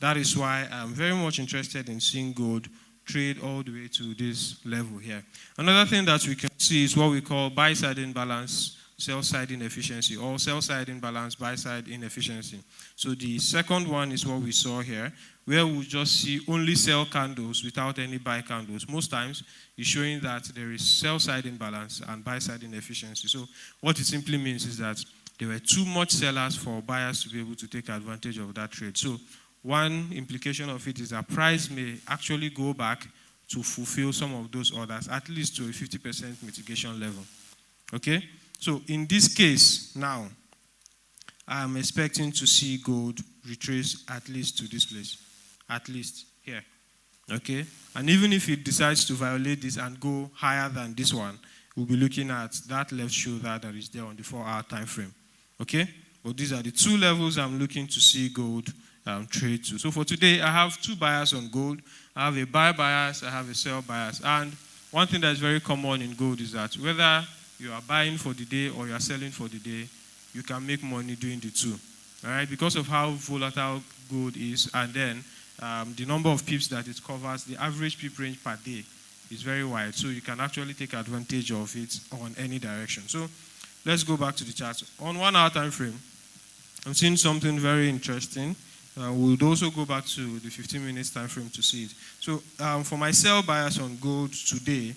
that is why I'm very much interested in seeing gold trade all the way to this level here. Another thing that we can see is what we call buy-side imbalance, sell-side inefficiency, or sell-side imbalance, buy-side inefficiency. So the second one is what we saw here, where we just see only sell candles without any buy candles. Most times, it's showing that there is sell-side imbalance and buy-side inefficiency. So what it simply means is that there were too much sellers for buyers to be able to take advantage of that trade. So one implication of it is that price may actually go back to fulfill some of those orders, at least to a 50% mitigation level. Okay? So in this case, now, I'm expecting to see gold retrace at least to this place. At least here. Okay? And even if it decides to violate this and go higher than this one, we'll be looking at that left shoulder that is there on the 4-hour time frame. Okay? But these are the two levels I'm looking to see gold trade to. So for today, I have two buyers on gold. I have a buy bias, I have a sell bias. And one thing that is very common in gold is that whether you are buying for the day or you are selling for the day, you can make money doing the two. All right? Because of how volatile gold is, and then the number of pips that it covers, the average pip range per day is very wide. So you can actually take advantage of it on any direction. So let's go back to the chart. On 1 hour time frame, I'm seeing something very interesting. We'll also go back to the 15 minutes time frame to see it. So for my sell bias on gold today,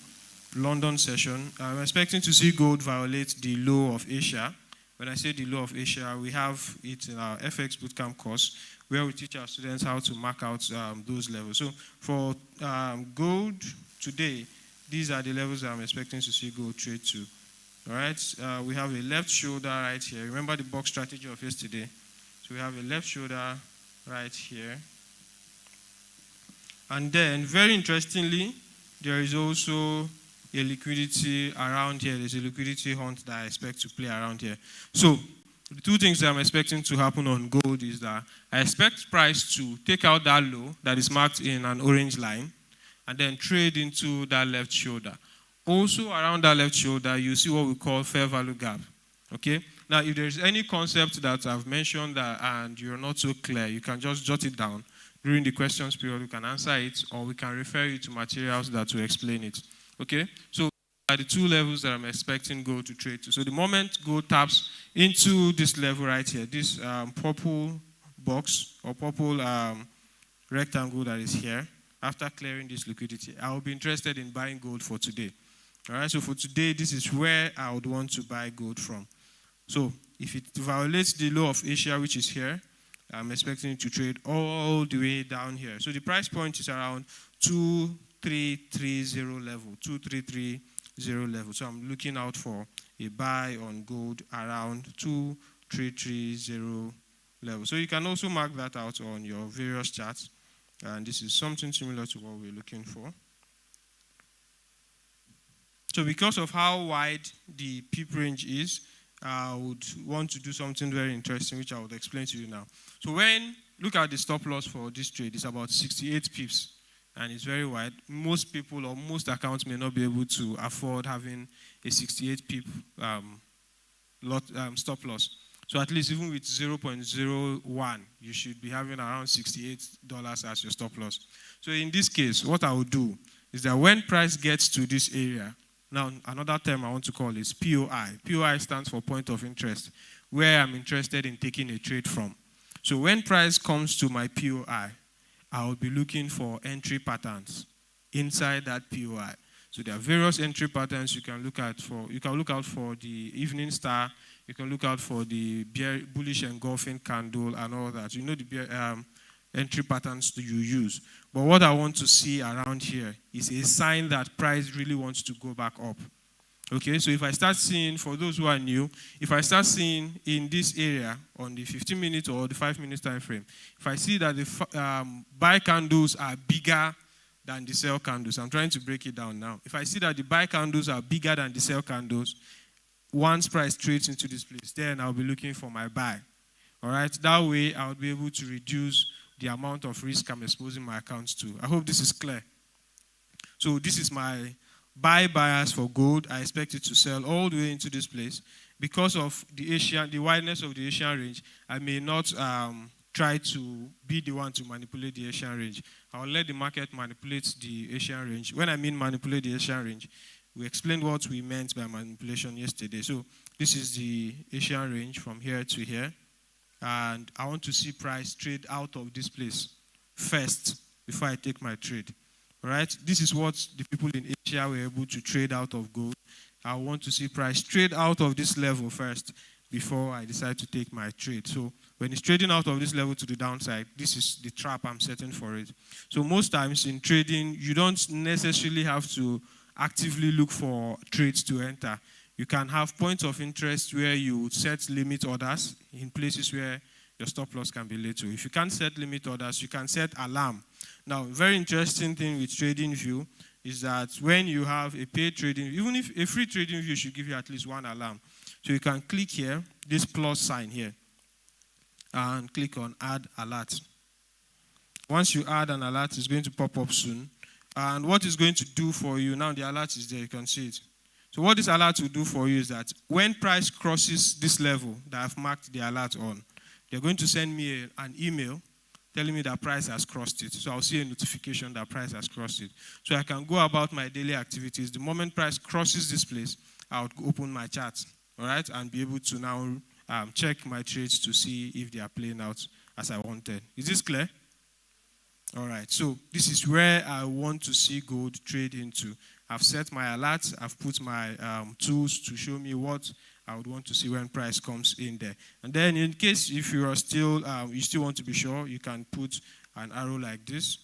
London session, I'm expecting to see gold violate the low of Asia. When I say the low of Asia, we have it in our FX Bootcamp course where we teach our students how to mark out those levels. So for gold today, these are the levels that I'm expecting to see gold trade to. All right, we have a left shoulder right here. Remember the box strategy of yesterday? So we have a left shoulder right here. And then, very interestingly, there is also a liquidity around here. There's a liquidity hunt that I expect to play around here. So the two things that I'm expecting to happen on gold is that I expect price to take out that low that is marked in an orange line and then trade into that left shoulder. Also around that left shoulder, you see what we call fair value gap. Okay? Now, if there's any concept that I've mentioned and you're not so clear, you can just jot it down. During the questions period, we can answer it, or we can refer you to materials that will explain it. Okay? So, are the two levels that I'm expecting gold to trade to. So, the moment gold taps into this level right here, this purple box or purple rectangle that is here, after clearing this liquidity, I will be interested in buying gold for today. All right? So, for today, this is where I would want to buy gold from. So, if it violates the low of Asia, which is here, I'm expecting it to trade all the way down here. So, the price point is around 2330 level, 2330 level. So, I'm looking out for a buy on gold around 2330 level. So, you can also mark that out on your various charts. And this is something similar to what we're looking for. So, because of how wide the pip range is, I would want to do something very interesting, which I would explain to you now. So look at the stop loss for this trade, it's about 68 pips, and it's very wide. Most people or most accounts may not be able to afford having a 68 pip stop loss. So at least even with 0.01, you should be having around $68 as your stop loss. So in this case, what I would do is that when price gets to this area, now, another term I want to call is POI. POI stands for point of interest, where I'm interested in taking a trade from. So when price comes to my POI, I will be looking for entry patterns inside that POI. So there are various entry patterns you can look out for. You can look out for the evening star. You can look out for the bullish engulfing candle and all that. You know the entry patterns that you use. But what I want to see around here is a sign that price really wants to go back up. Okay, so if I start seeing, for those who are new, if I start seeing in this area on the 15 minutes or the 5 minutes time frame, if I see that the buy candles are bigger than the sell candles, I'm trying to break it down now. If I see that the buy candles are bigger than the sell candles, once price trades into this place, then I'll be looking for my buy. All right, that way I'll be able to reduce the amount of risk I'm exposing my accounts to. I hope this is clear. So this is my buy bias for gold. I expect it to sell all the way into this place. Because of the wideness of the Asian range, I may not try to be the one to manipulate the Asian range. I'll let the market manipulate the Asian range. When I mean manipulate the Asian range, we explained what we meant by manipulation yesterday. So this is the Asian range from here to here. And I want to see price trade out of this place first before I take my trade. All right? This is what the people in Asia were able to trade out of gold. I want to see price trade out of this level first before I decide to take my trade. So when it's trading out of this level to the downside, this is the trap I'm setting for it. So most times in trading, you don't necessarily have to actively look for trades to enter. You can have points of interest where you set limit orders in places where your stop loss can be laid to. If you can't set limit orders, you can set alarm. Now, very interesting thing with trading view is that when you have a paid trading, even if a free trading view should give you at least one alarm. So you can click here, this plus sign here, and click on add alert. Once you add an alert, it's going to pop up soon. And what it's going to do for you, now the alert is there, you can see it. So what this alert will do for you is that when price crosses this level that I've marked the alert on, they're going to send me an email telling me that price has crossed it. So I'll see a notification that price has crossed it. So I can go about my daily activities. The moment price crosses this place, I'll open my chart, all right, and be able to now check my trades to see if they are playing out as I wanted. Is this clear? All right, so this is where I want to see gold trade into. I've set my alerts. I've put my tools to show me what I would want to see when price comes in there. And then in case if you are still, you still want to be sure, you can put an arrow like this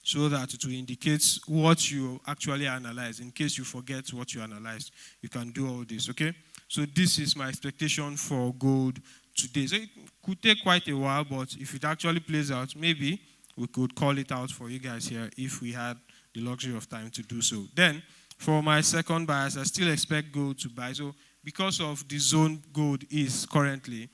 so that it will indicate what you actually analyze. In case you forget what you analyzed, you can do all this, okay? So this is my expectation for gold today. So it could take quite a while, but if it actually plays out, maybe we could call it out for you guys here if we had the luxury of time to do so. Then, for my second bias, I still expect gold to buy. So, because of the zone gold is currently,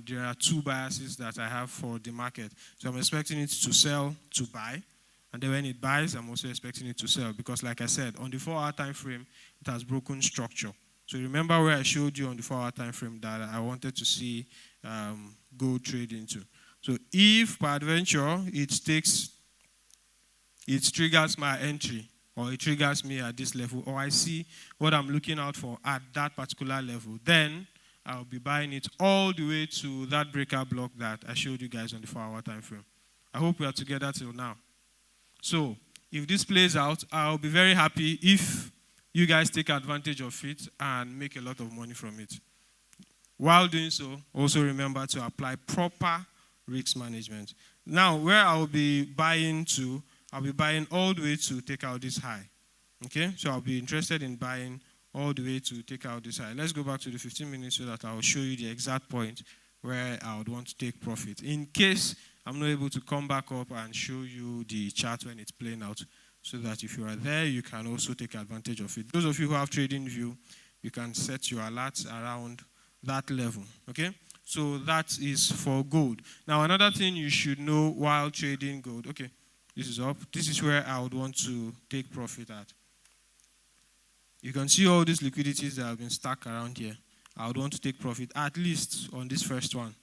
there are two biases that I have for the market. So, I'm expecting it to sell to buy. And then when it buys, I'm also expecting it to sell. Because like I said, on the 4-hour time frame, it has broken structure. So, remember where I showed you on the 4-hour time frame that I wanted to see gold trade into. So, if by adventure, it triggers my entry, or it triggers me at this level, or I see what I'm looking out for at that particular level, then I'll be buying it all the way to that breaker block that I showed you guys on the 4-hour time frame. I hope we are together till now. So, if this plays out, I'll be very happy if you guys take advantage of it and make a lot of money from it. While doing so, also remember to apply proper risk management. Now, where I'll be buying to, I'll be buying all the way to take out this high. Okay? So I'll be interested in buying all the way to take out this high. Let's go back to the 15 minutes so that I'll show you the exact point where I would want to take profit. In case I'm not able to come back up and show you the chart when it's playing out, so that if you are there, you can also take advantage of it. Those of you who have trading view, you can set your alerts around that level. Okay? So that is for gold. Now, another thing you should know while trading gold. Okay, this is up. This is where I would want to take profit at. You can see all these liquidities that have been stuck around here. I would want to take profit at least on this first one.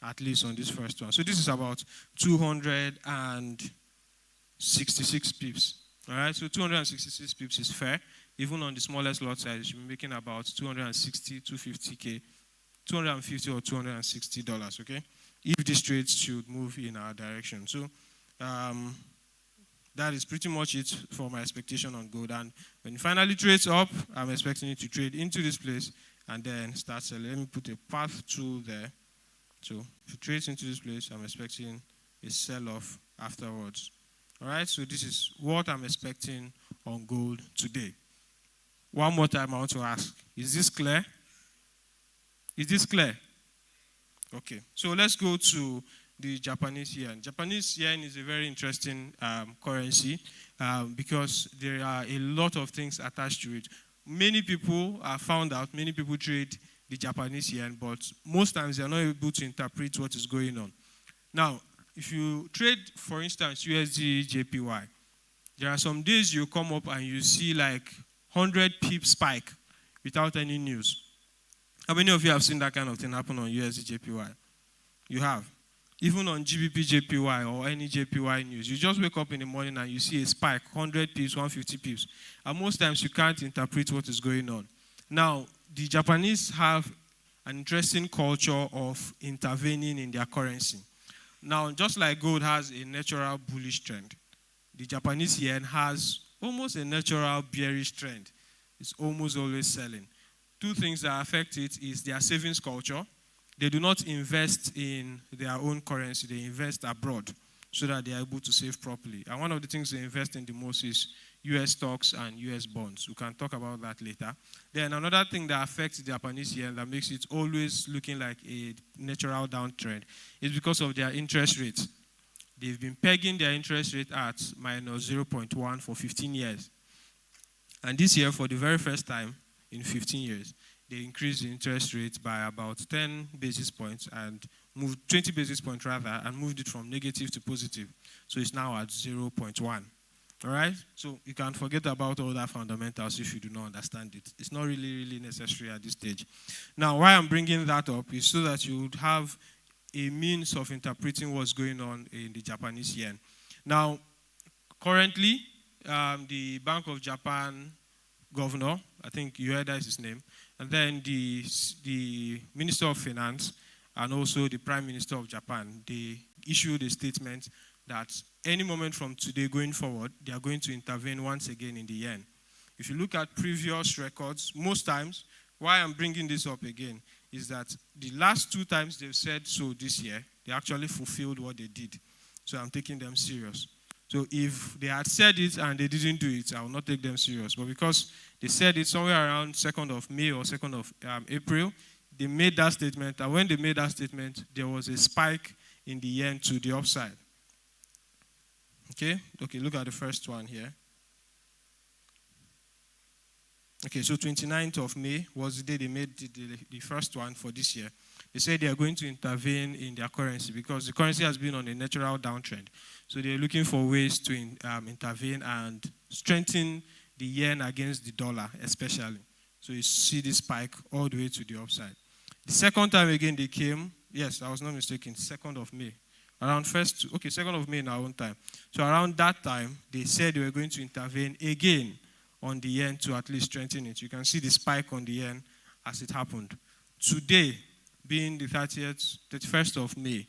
At least on this first one. So this is about 266 pips. All right, so 266 pips is fair. Even on the smallest lot size, you should be making about 260, 250K. $250 or $260, okay? If these trades should move in our direction. So that is pretty much it for my expectation on gold. And when it finally trades up, I'm expecting it to trade into this place and then start selling. Let me put a path tool there. So if it trades into this place, I'm expecting a sell-off afterwards. All right, so this is what I'm expecting on gold today. One more time, I want to ask, is this clear? Is this clear? Okay, so let's go to the Japanese yen. Japanese yen is a very interesting currency because there are a lot of things attached to it. Many people have found out, many people trade the Japanese yen, but most times they are not able to interpret what is going on. Now, if you trade, for instance, USD JPY, there are some days you come up and you see like 100 pip spike without any news. How many of you have seen that kind of thing happen on USD JPY? You have. even on GBP JPY or any JPY news, you just wake up in the morning and you see a spike, 100 pips, 150 pips. And most times you can't interpret what is going on. Now, the Japanese have an interesting culture of intervening in their currency. Now, just like gold has a natural bullish trend, the Japanese yen has almost a natural bearish trend. It's almost always selling. Two things that affect it is their savings culture. They do not invest in their own currency. They invest abroad so that they are able to save properly. And one of the things they invest in the most is US stocks and US bonds. We can talk about that later. Then another thing that affects the Japanese yen that makes it always looking like a natural downtrend is because of their interest rate. They've been pegging their interest rate at minus 0.1 for 15 years. And this year, for the very first time in 15 years, they increased the interest rate by about 10 basis points and moved 20 basis points rather, and moved it from negative to positive. So it's now at 0.1. All right? So you can forget about all that fundamentals if you do not understand it. It's not really necessary at this stage. Now, why I'm bringing that up is so that you would have a means of interpreting what's going on in the Japanese yen. Now, currently, the Bank of Japan governor, I think you heard that is his name, and then the Minister of Finance and also the Prime Minister of Japan, they issued a statement that any moment from today going forward, they are going to intervene once again in the yen. If you look at previous records, most times, why I'm bringing this up again is that the last 2 times they've said so this year, they actually fulfilled what they did. So I'm taking them serious. So if they had said it and they didn't do it, I will not take them serious. But because they said it somewhere around 2nd of May or 2nd of April, they made that statement. And when they made that statement, there was a spike in the yen to the upside. Okay, look at the first one here. Okay, so 29th of May was the day they made the first one for this year. They said they are going to intervene in their currency because the currency has been on a natural downtrend. So they're looking for ways to intervene and strengthen the yen against the dollar, especially. So you see this spike all the way to the upside. The second time again they came, yes, I was not mistaken, 2nd of May. Around 2nd of May in our own time. So around that time, they said they were going to intervene again on the yen to at least strengthen it. You can see the spike on the yen as it happened. Today, being the 31st of May,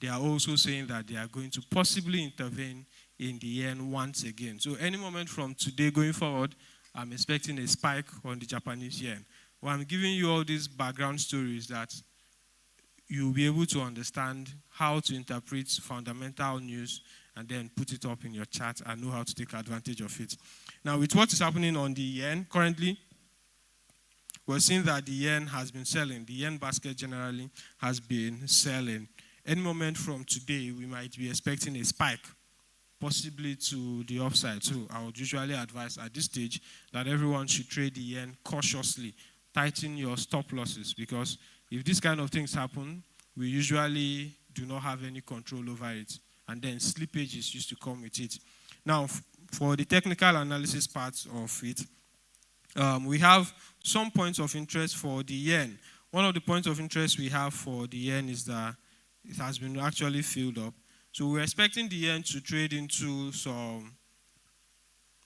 they are also saying that they are going to possibly intervene in the yen once again. So any moment from today going forward, I'm expecting a spike on the Japanese yen. Well, I'm giving you all these background stories that you'll be able to understand how to interpret fundamental news and then put it up in your chart and know how to take advantage of it. Now, with what is happening on the yen currently, we're seeing that the yen has been selling. The yen basket generally has been selling. Any moment from today, we might be expecting a spike, possibly to the upside. So I would usually advise at this stage that everyone should trade the yen cautiously. Tighten your stop losses, because if these kind of things happen, we usually do not have any control over it. And then slippage is used to come with it. Now, for the technical analysis part of it, we have some points of interest for the yen. One of the points of interest we have for the yen is that it has been actually filled up. So we're expecting the yen to trade into some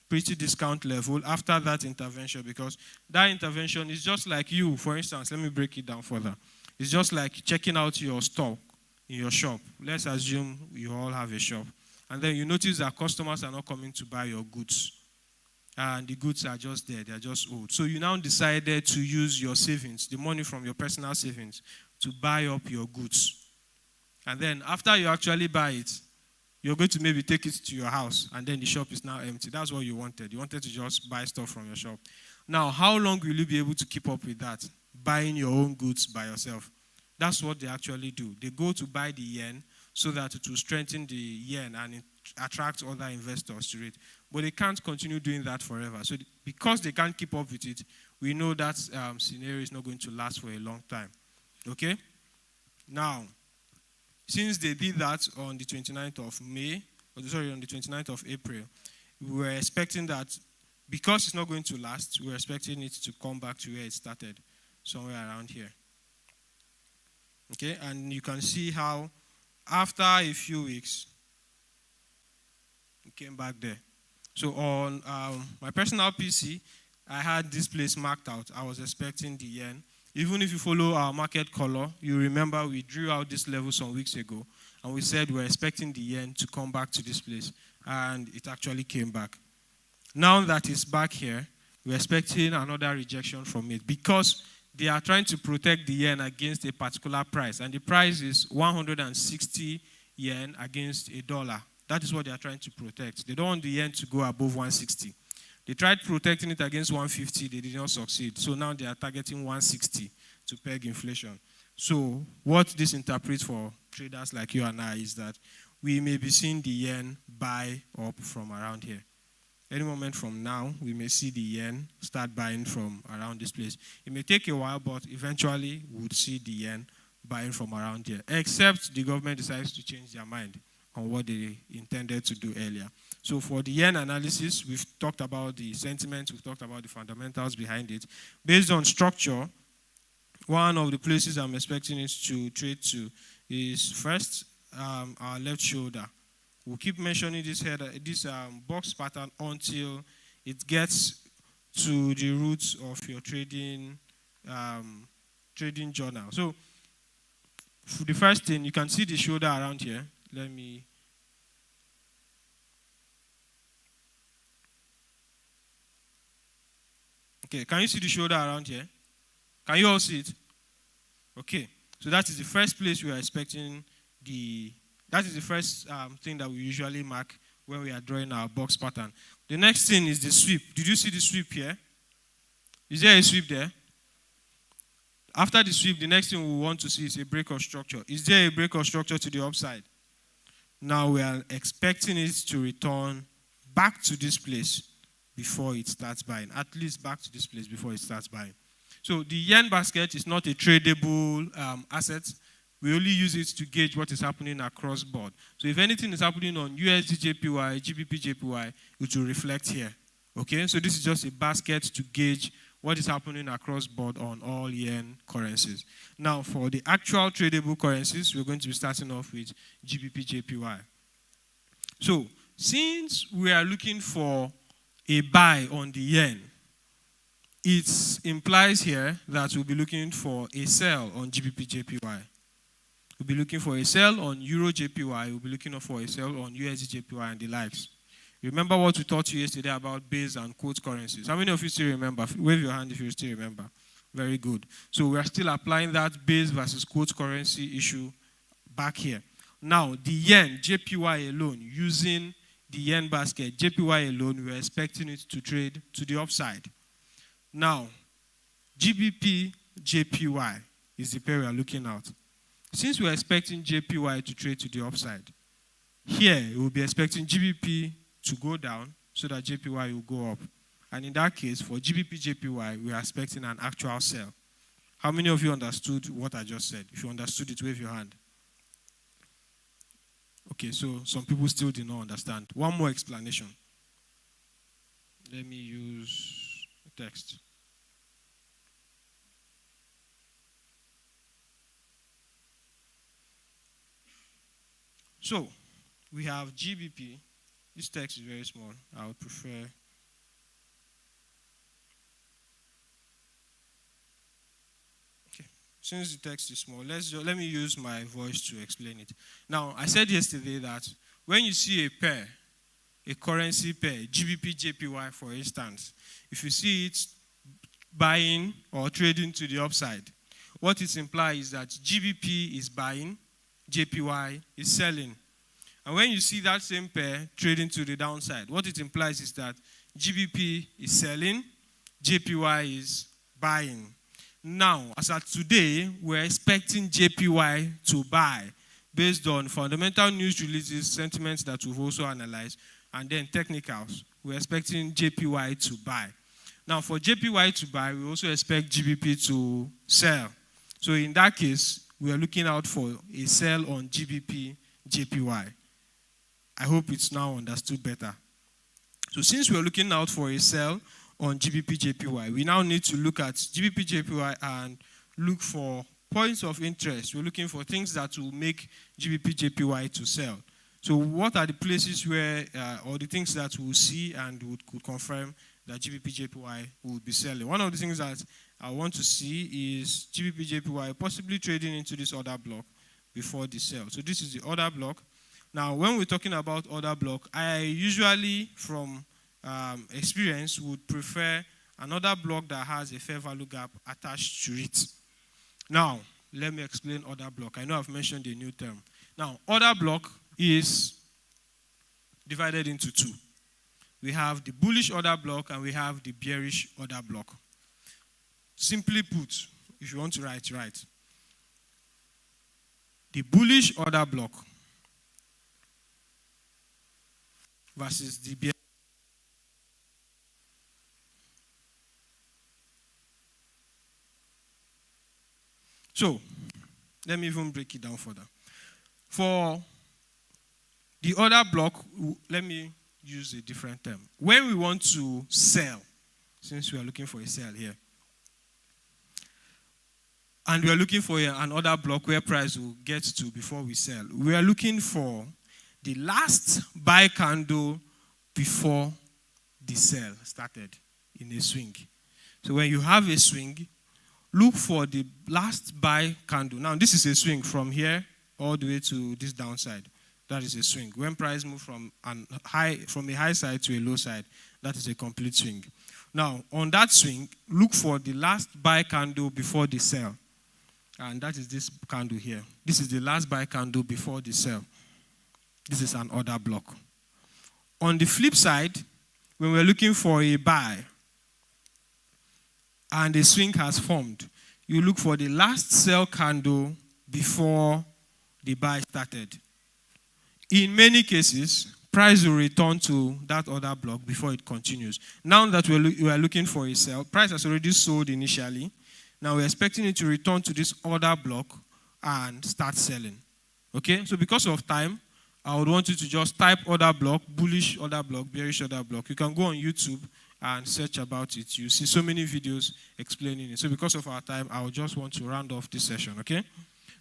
pretty discount level after that intervention, because that intervention is just like you, for instance, let me break it down further. It's just like checking out your stock in your shop. Let's assume you all have a shop. And then you notice that customers are not coming to buy your goods. And the goods are just there, they're just old. So you now decided to use your savings, the money from your personal savings, to buy up your goods. And then after you actually buy it, you're going to maybe take it to your house, and then the shop is now empty. That's what you wanted. You wanted to just buy stuff from your shop. Now, how long will you be able to keep up with that? Buying your own goods by yourself. That's what they actually do. They go to buy the yen so that it will strengthen the yen and attract other investors to it. But they can't continue doing that forever. So because they can't keep up with it, we know that scenario is not going to last for a long time. Okay? Now, since they did that on the 29th of May, on the 29th of April, we were expecting that because it's not going to last, we were expecting it to come back to where it started, somewhere around here. Okay, and you can see how after a few weeks, it came back there. So on my personal PC, I had this place marked out. I was expecting the yen. Even if you follow our market color, you remember we drew out this level some weeks ago, and we said we're expecting the yen to come back to this place, and it actually came back. Now that it's back here, we're expecting another rejection from it because they are trying to protect the yen against a particular price, and the price is 160 yen against a dollar. That is what they are trying to protect. They don't want the yen to go above 160. They tried protecting it against 150. They did not succeed. So now they are targeting 160 to peg inflation. So what this interprets for traders like you and I is that we may be seeing the yen buy up from around here. Any moment from now, we may see the yen start buying from around this place. It may take a while, but eventually we would see the yen buying from around here, except the government decides to change their mind on what they intended to do earlier. So for the yen analysis, we've talked about the sentiment, we've talked about the fundamentals behind it. Based on structure, one of the places I'm expecting it to trade to is first our left shoulder. We'll keep mentioning this box pattern until it gets to the roots of your trading journal. So for the first thing, you can see the shoulder around here. Okay, can you see the shoulder around here? Can you all see it? Okay, so that is the first place we are expecting that is the first thing that we usually mark when we are drawing our box pattern. The next thing is the sweep. Did you see the sweep here? Is there a sweep there? After the sweep, the next thing we want to see is a break of structure. Is there a break of structure to the upside? Now we are expecting it to return back to this place before it starts buying. At least back to this place before it starts buying. So the yen basket is not a tradable asset. We only use it to gauge what is happening across board. So if anything is happening on USD JPY, GBP JPY, it will reflect here. Okay, so this is just a basket to gauge what is happening across board on all yen currencies. Now, for the actual tradable currencies, we're going to be starting off with GBP JPY. So, since we are looking for a buy on the yen, it implies here that we'll be looking for a sell on GBP JPY. We'll be looking for a sell on Euro JPY. We'll be looking for a sell on USD JPY and the likes. Remember what we taught you yesterday about base and quote currencies. How many of you still remember? Wave your hand if you still remember. Very good. So we are still applying that base versus quote currency issue back here. Now, the yen, JPY alone, using the yen basket, JPY alone, we are expecting it to trade to the upside. Now, GBP JPY is the pair we are looking at. Since we are expecting JPY to trade to the upside, here we will be expecting GBP to go down so that JPY will go up. And in that case, for GBP JPY, we are expecting an actual sell. How many of you understood what I just said? If you understood it, wave your hand. Okay, so some people still did not understand. One more explanation. Let me use text. So, we have GBP. This text is very small. I would prefer. Okay. Since the text is small, let me use my voice to explain it. Now, I said yesterday that when you see a pair, a currency pair, GBP JPY for instance, if you see it buying or trading to the upside, what it implies is that GBP is buying, JPY is selling. And when you see that same pair trading to the downside, what it implies is that GBP is selling, JPY is buying. Now, as of today, we're expecting JPY to buy based on fundamental news releases, sentiments that we've also analyzed, and then technicals. We're expecting JPY to buy. Now, for JPY to buy, we also expect GBP to sell. So in that case, we are looking out for a sell on GBP JPY. I hope it's now understood better. So since we're looking out for a sell on GBP JPY, we now need to look at GBP JPY and look for points of interest. We're looking for things that will make GBP JPY to sell. So what are the places where, or the things that we'll see and could confirm that GBP JPY will be selling? One of the things that I want to see is GBP JPY possibly trading into this order block before the sell. So this is the order block. Now, when we're talking about order block, I usually, from experience, would prefer another block that has a fair value gap attached to it. Now, let me explain order block. I know I've mentioned a new term. Now, order block is divided into two. We have the bullish order block and we have the bearish order block. Simply put, if you want to write, the bullish order block versus the bearish. So, let me even break it down further. For the order block, let me use a different term. When we want to sell, since we are looking for a sell here, and we are looking for an order block where price will get to before we sell, we are looking for the last buy candle before the sell started in a swing. So when you have a swing, look for the last buy candle. Now, this is a swing from here all the way to this downside. That is a swing. When price moves from a high side to a low side, that is a complete swing. Now, on that swing, look for the last buy candle before the sell. And that is this candle here. This is the last buy candle before the sell. This is an order block. On the flip side, when we're looking for a buy and a swing has formed, you look for the last sell candle before the buy started. In many cases, price will return to that order block before it continues. Now that we are looking for a sell, price has already sold initially. Now we're expecting it to return to this order block and start selling. Okay? So because of time, I would want you to just type order block, bullish order block, bearish order block. You can go on YouTube and search about it. You see so many videos explaining it. So because of our time, I would just want to round off this session. Okay?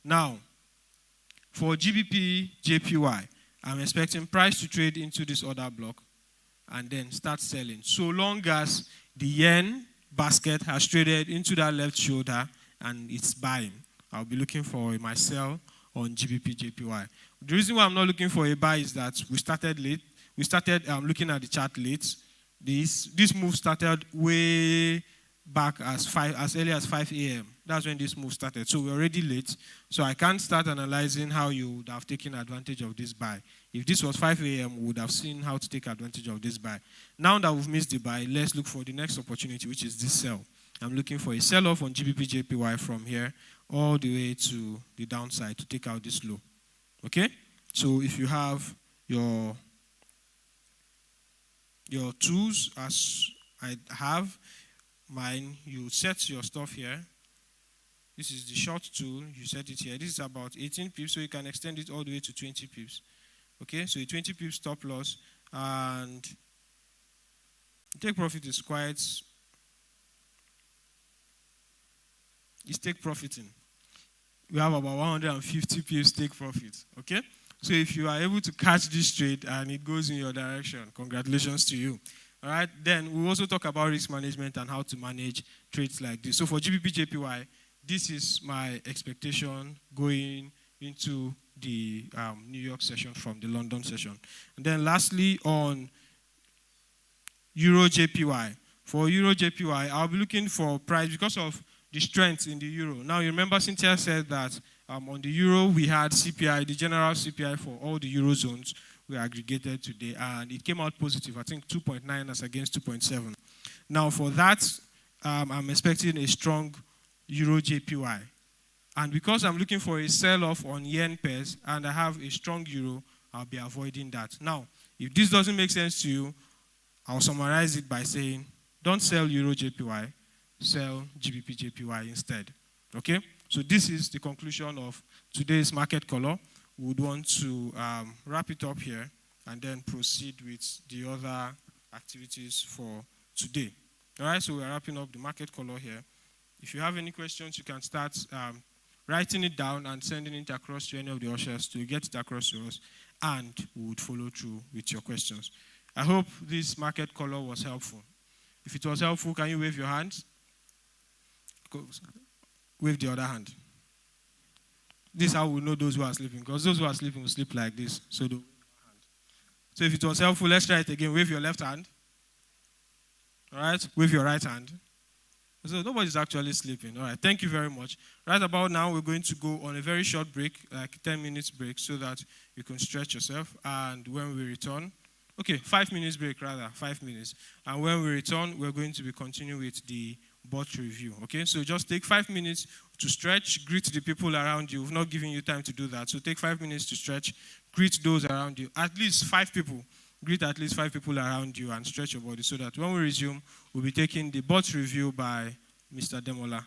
Now, for GBP JPY, I'm expecting price to trade into this order block and then start selling. So long as the yen basket has traded into that left shoulder and it's buying, I'll be looking for my sell on GBP JPY. The reason why I'm not looking for a buy is that we started late. We started looking at the chart late. This move started way back as early as 5 a.m. That's when this move started. So we're already late. So I can't start analyzing how you would have taken advantage of this buy. If this was 5 a.m., we would have seen how to take advantage of this buy. Now that we've missed the buy, let's look for the next opportunity, which is this sell. I'm looking for a sell-off on GBP JPY from here all the way to the downside to take out this low. Okay? So if you have your tools, as I have mine, you set your stuff here. This is the short tool. You set it here. This is about 18 pips, so you can extend it all the way to 20 pips. Okay, so a 20 pips stop loss, and take profit is quite. It's take profiting. We have about 150 pips take profit. Okay, so if you are able to catch this trade and it goes in your direction, congratulations to you. All right, then we'll also talk about risk management and how to manage trades like this. So for GBP JPY, this is my expectation going into the New York session from the London session. And then lastly, on Euro JPY. For Euro JPY, I'll be looking for price because of the strength in the euro. Now, you remember Cynthia said that on the euro, we had CPI, the general CPI for all the Eurozones we aggregated today, and it came out positive, I think 2.9 as against 2.7. Now, for that, I'm expecting a strong Euro JPY. And because I'm looking for a sell-off on yen pairs and I have a strong euro, I'll be avoiding that. Now, if this doesn't make sense to you, I'll summarize it by saying, don't sell Euro JPY, sell GBP JPY instead. Okay? So this is the conclusion of today's market color. We would want to wrap it up here and then proceed with the other activities for today. All right, so we're wrapping up the market color here. If you have any questions, you can start writing it down and sending it across to any of the ushers to get it across to us, and we would follow through with your questions. I hope this market color was helpful. If it was helpful, can you wave your hand? Wave the other hand. This is how we know those who are sleeping, because those who are sleeping will sleep like this. So if it was helpful, let's try it again. Wave your left hand. All right? Wave your right hand. So nobody's actually sleeping. All right, thank you very much. Right about now, we're going to go on a very short break, like 10 minutes break, so that you can stretch yourself. And when we return, 5 minutes break rather, 5 minutes. And when we return, we're going to be continuing with the bot review. Okay, so just take 5 minutes to stretch, greet the people around you. We've not given you time to do that. So take 5 minutes to stretch, greet those around you, at least 5 people. Greet at least 5 people around you and stretch your body so that when we resume, we'll be taking the bot review by Mr. Demola.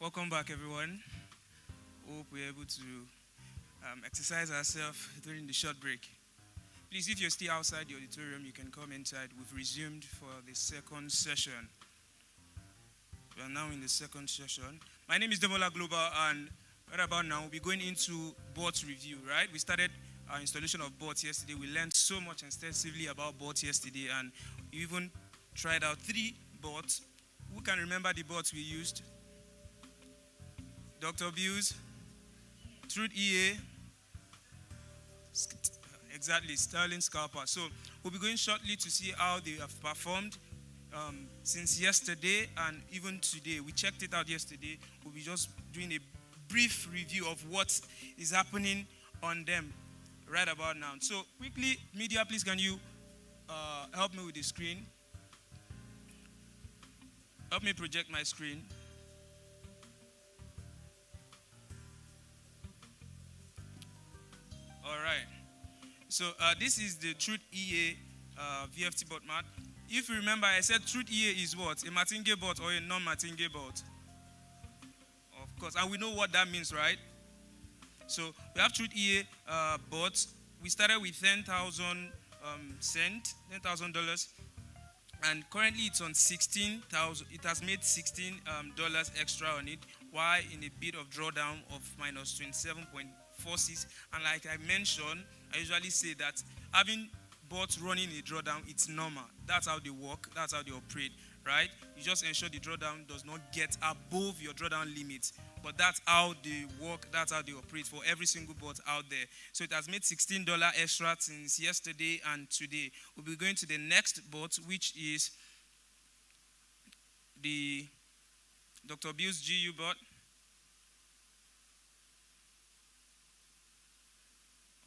Welcome back, everyone. Hope we're able to exercise ourselves during the short break. Please, if you're still outside the auditorium, you can come inside. We've resumed for the second session. We are now in the second session. My name is Demola Global, and right about now, we'll be going into bots review, right? We started our installation of bots yesterday. We learned so much extensively about bots yesterday, and we even tried out 3 bots. Who can remember the bots we used? Dr. Views, Truth EA, exactly, Sterling Scalper. So we'll be going shortly to see how they have performed since yesterday and even today. We checked it out yesterday. We'll be just doing a brief review of what is happening on them right about now. So quickly, media, please can you help me with the screen? Help me project my screen. All right. So this is the Truth EA VFT bot mat. If you remember, I said Truth EA is what? A martingale bot or a non-martingale bot? Of course. And we know what that means, right? So we have Truth EA bots. We started with 10,000 cent, $10,000. And currently it's on 16,000. It has made $16 extra on it, while in a bit of drawdown of minus 27.46. And like I mentioned, I usually say that having bots running a drawdown, it's normal. That's how they work. That's how they operate, right? You just ensure the drawdown does not get above your drawdown limit. But that's how they work. That's how they operate for every single bot out there. So it has made $16 extra since yesterday and today. We'll be going to the next bot, which is the Dr. Bill's GU bot.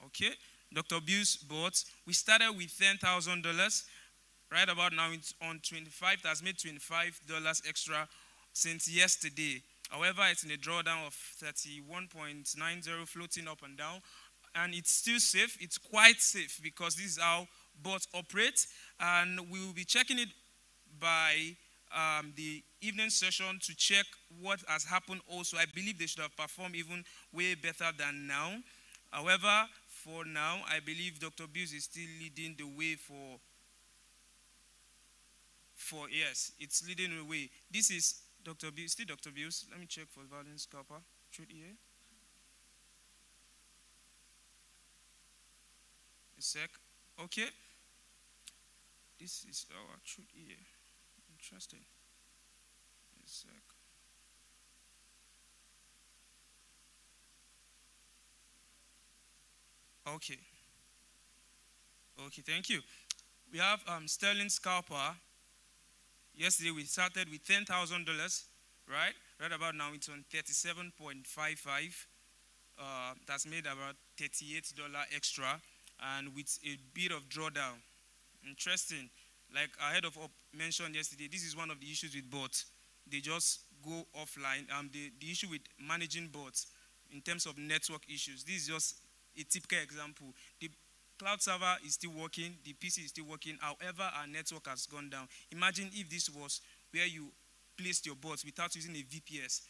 Okay, Dr. Bill's bot. We started with $10,000. Right about now, it's on 25. It has made $25 extra since yesterday. However, it's in a drawdown of 31.90, floating up and down. And it's still safe. It's quite safe because this is how bots operate. And we will be checking it by the evening session to check what has happened also. I believe they should have performed even way better than now. However, for now, I believe Dr. Bills is still leading the way for yes, it's leading the way. This is Dr. Bills, still Dr. Bills. Let me check for Sterling Scalper. Truth EA. A sec. Okay. This is our Truth EA. Interesting. A sec. Okay. Okay, thank you. We have Sterling Scalper. Yesterday we started with $10,000, right? Right about now it's on 37.55. That's made about $38 extra, and with a bit of drawdown. Interesting. Like our head of op mentioned yesterday, this is one of the issues with bots. They just go offline. The issue with managing bots in terms of network issues. This is just a typical example. The cloud server is still working, the PC is still working, however, our network has gone down. Imagine if this was where you placed your bots without using a VPS.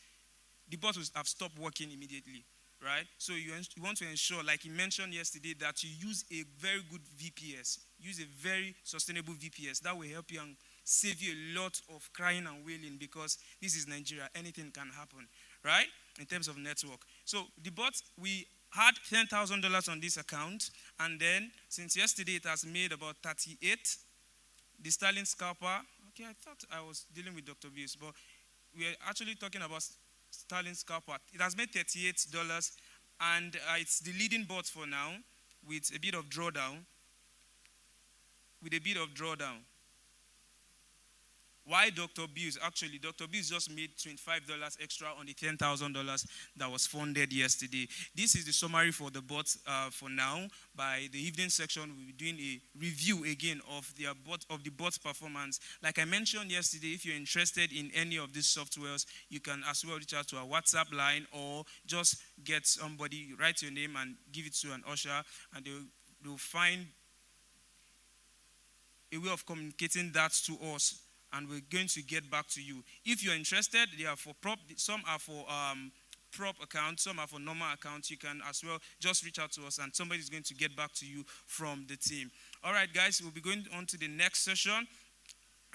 The bot would have stopped working immediately, right? So you want to ensure, like he mentioned yesterday, that you use a very good VPS. Use a very sustainable VPS. That will help you and save you a lot of crying and wailing, because this is Nigeria. Anything can happen, right? In terms of network. So the bot, we had $10,000 on this account, and then since yesterday it has made about 38. The Sterling Scalper, okay, I thought I was dealing with Dr. Views, but we are actually talking about Sterling Scalper. It has made $38, and it's the leading bot for now with a bit of drawdown. Why Dr. Bills? Actually, Dr. Bills just made $25 extra on the $10,000 that was funded yesterday. This is the summary for the bots for now. By the evening section, we'll be doing a review again of the bot's performance. Like I mentioned yesterday, if you're interested in any of these softwares, you can as well reach out to our WhatsApp line, or just get somebody, write your name and give it to an usher, and they'll find a way of communicating that to us, and we're going to get back to you. If you're interested, they are for prop, some are for prop accounts, some are for normal accounts. You can as well just reach out to us, and somebody's going to get back to you from the team. All right, guys, we'll be going on to the next session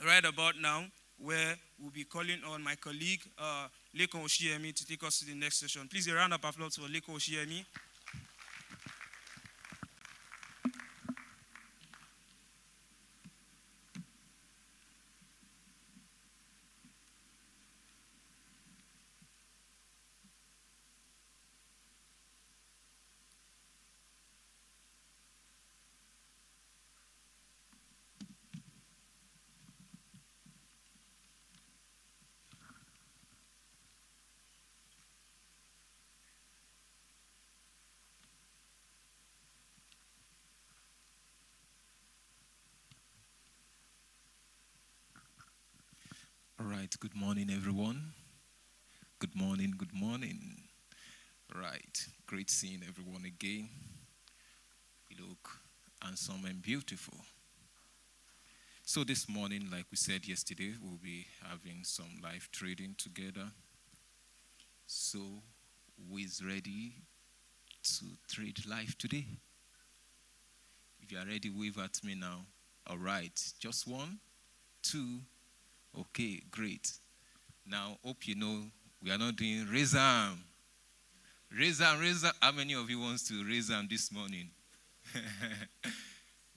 right about now, where we'll be calling on my colleague, Lekon Oshiemi, to take us to the next session. Please, a round of applause for Lekon Oshiemi. All right, good morning, everyone. Good morning, good morning. All right, great seeing everyone again. You look handsome and beautiful. So this morning, like we said yesterday, we'll be having some live trading together. So who is ready to trade live today? If you are ready, wave at me now. All right, just 1, 2. Okay, great. Now, hope you know we are not doing raise arm. Raise arm, raise arm. How many of you wants to raise arm this morning?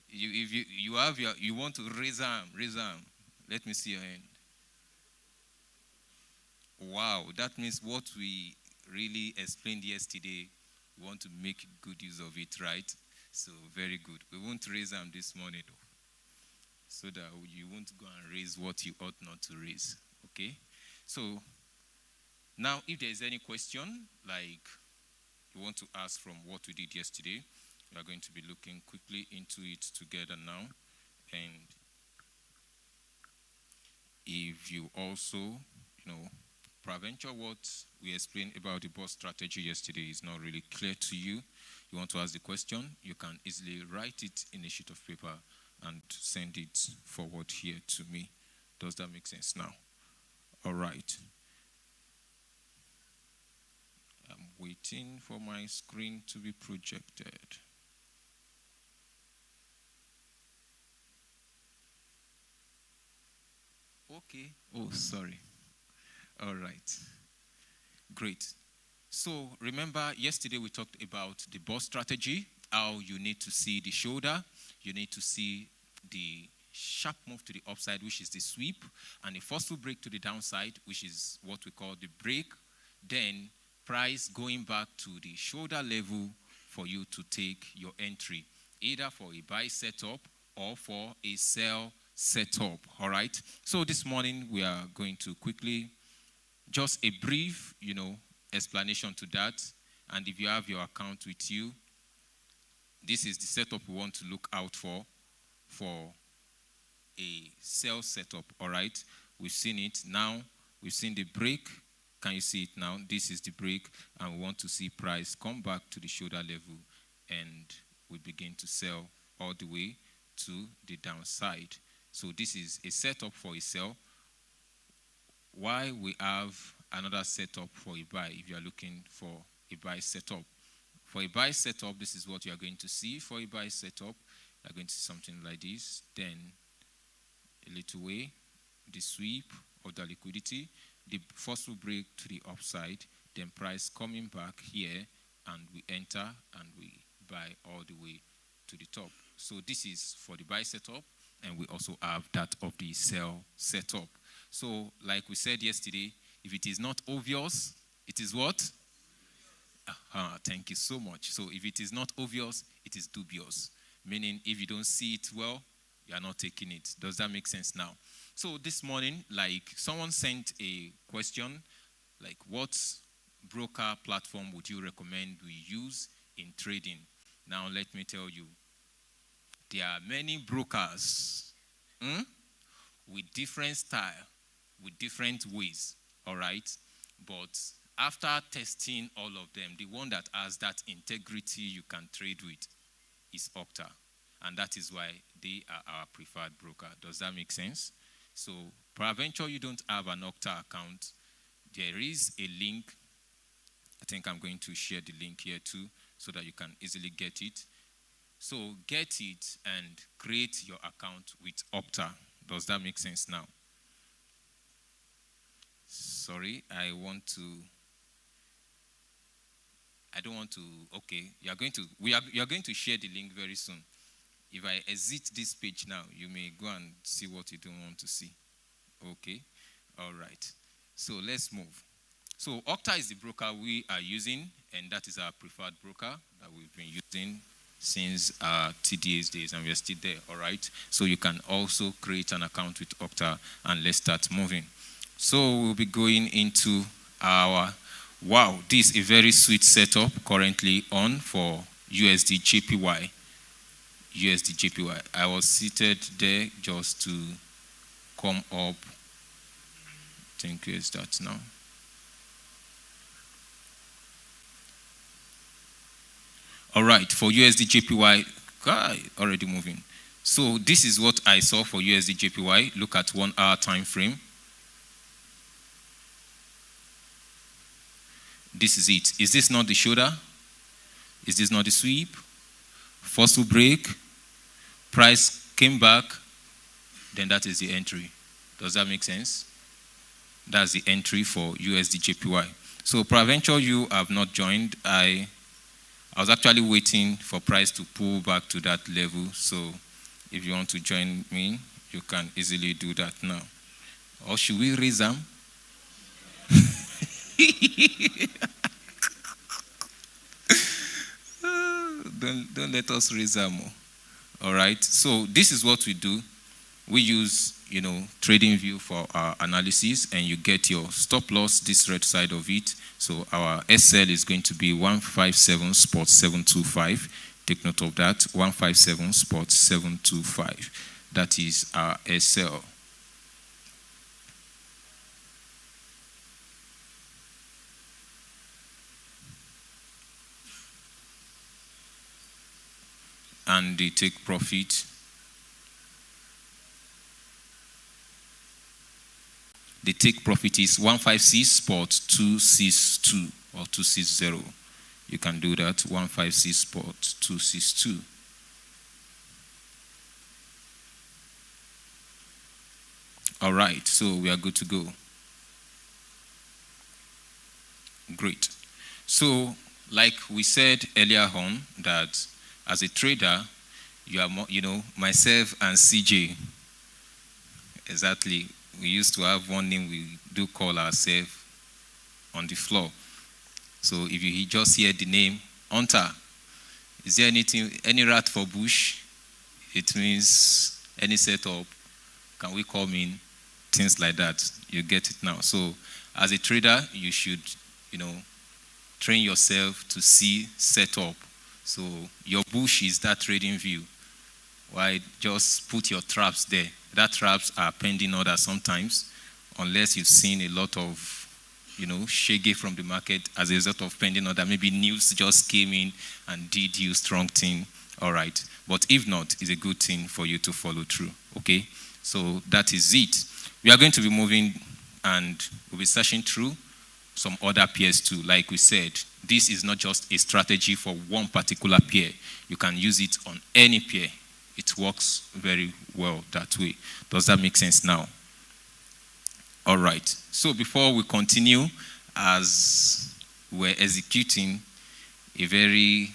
If you want to raise arm, raise arm. Let me see your hand. Wow, that means what we really explained yesterday, we want to make good use of it, right? So, very good. We won't raise arm this morning, though, so that you won't go and raise what you ought not to raise, okay? So, now if there is any question, like you want to ask from what we did yesterday, we are going to be looking quickly into it together now. And if you also, peradventure what we explained about the boss strategy yesterday is not really clear to you, you want to ask the question, you can easily write it in a sheet of paper and send it forward here to me. Does that make sense now? All right. I'm waiting for my screen to be projected. Okay. Oh, sorry. All right. Great. So remember, yesterday we talked about the boss strategy, how you need to see the shoulder, you need to see the sharp move to the upside, which is the sweep, and a forceful break to the downside, which is what we call the break. Then price going back to the shoulder level for you to take your entry, either for a buy setup or for a sell setup. All right. So this morning we are going to quickly, just a brief, explanation to that. And if you have your account with you, this is the setup we want to look out for a sell setup. All right. We've seen it now. We've seen the break. Can you see it now? This is the break, and we want to see price come back to the shoulder level, and we begin to sell all the way to the downside. So this is a setup for a sell. Why we have another setup for a buy if you are looking for a buy setup. For a buy setup, this is what you are going to see. For a buy setup, you are going to see something like this. Then a little way, the sweep of the liquidity, the forceful break to the upside, then price coming back here, and we enter and we buy all the way to the top. So this is for the buy setup, and we also have that of the sell setup. So like we said yesterday, if it is not obvious, it is what? Thank you so much. So if it is not obvious, it is dubious. Meaning if you don't see it well, you are not taking it. Does that make sense now? So this morning, like someone sent a question, like what broker platform would you recommend we use in trading? Now let me tell you, there are many brokers with different style, with different ways, all right? But after testing all of them, the one that has that integrity you can trade with is Okta. And that is why they are our preferred broker. Does that make sense? So Peradventure you don't have an Okta account, there is a link. I think I'm going to share the link here too so that you can easily get it. So get it and create your account with Okta. Does that make sense now? Sorry, I don't want to, okay, you are going to share the link very soon. If I exit this page now, you may go and see what you don't want to see. Okay, all right. So let's move. So Okta is the broker we are using, and that is our preferred broker that we've been using since TDA's days, and we're still there, all right? So you can also create an account with Okta, and let's start moving. So we'll be going into our, wow, this is a very sweet setup currently on for USD JPY. USD JPY. I was seated there just to come up. I think where's that now? All right, for USD JPY, already moving. So this is what I saw for USD JPY. Look at 1 hour time frame. This is it. Is this not the shoulder? Is this not the sweep? Fossil break. Price came back. Then that is the entry. Does that make sense? That's the entry for USD JPY. So peradventure you have not joined. I was actually waiting for price to pull back to that level. So if you want to join me, you can easily do that now. Or should we raise them? Don't let us raise them. All right. So this is what we do. We use, trading view for our analysis, and you get your stop loss, this red side of it. So our SL is going to be 157.725. Take note of that, 157.725. That is our SL. And the take profit. The take profit is 156.262 or 260. You can do that, 156.262. All right, so we are good to go. Great. So, like we said earlier on, that as a trader, you are more, myself and CJ, exactly. We used to have one name we do call ourselves on the floor. So if you just hear the name, Hunter, is there any rat for bush? It means any setup, can we come in? Things like that. You get it now. So as a trader, you should, train yourself to see setup. So your bush is that trading view. Why just put your traps there? That traps are pending order sometimes, unless you've seen a lot of, shaggy from the market as a result of pending order. Maybe news just came in and did you strong thing. All right. But if not, it's a good thing for you to follow through. Okay. So that is it. We are going to be moving and we'll be searching through some other pairs too. Like we said, this is not just a strategy for one particular pair. You can use it on any pair. It works very well that way. Does that make sense now? All right. So before we continue, as we're executing, a very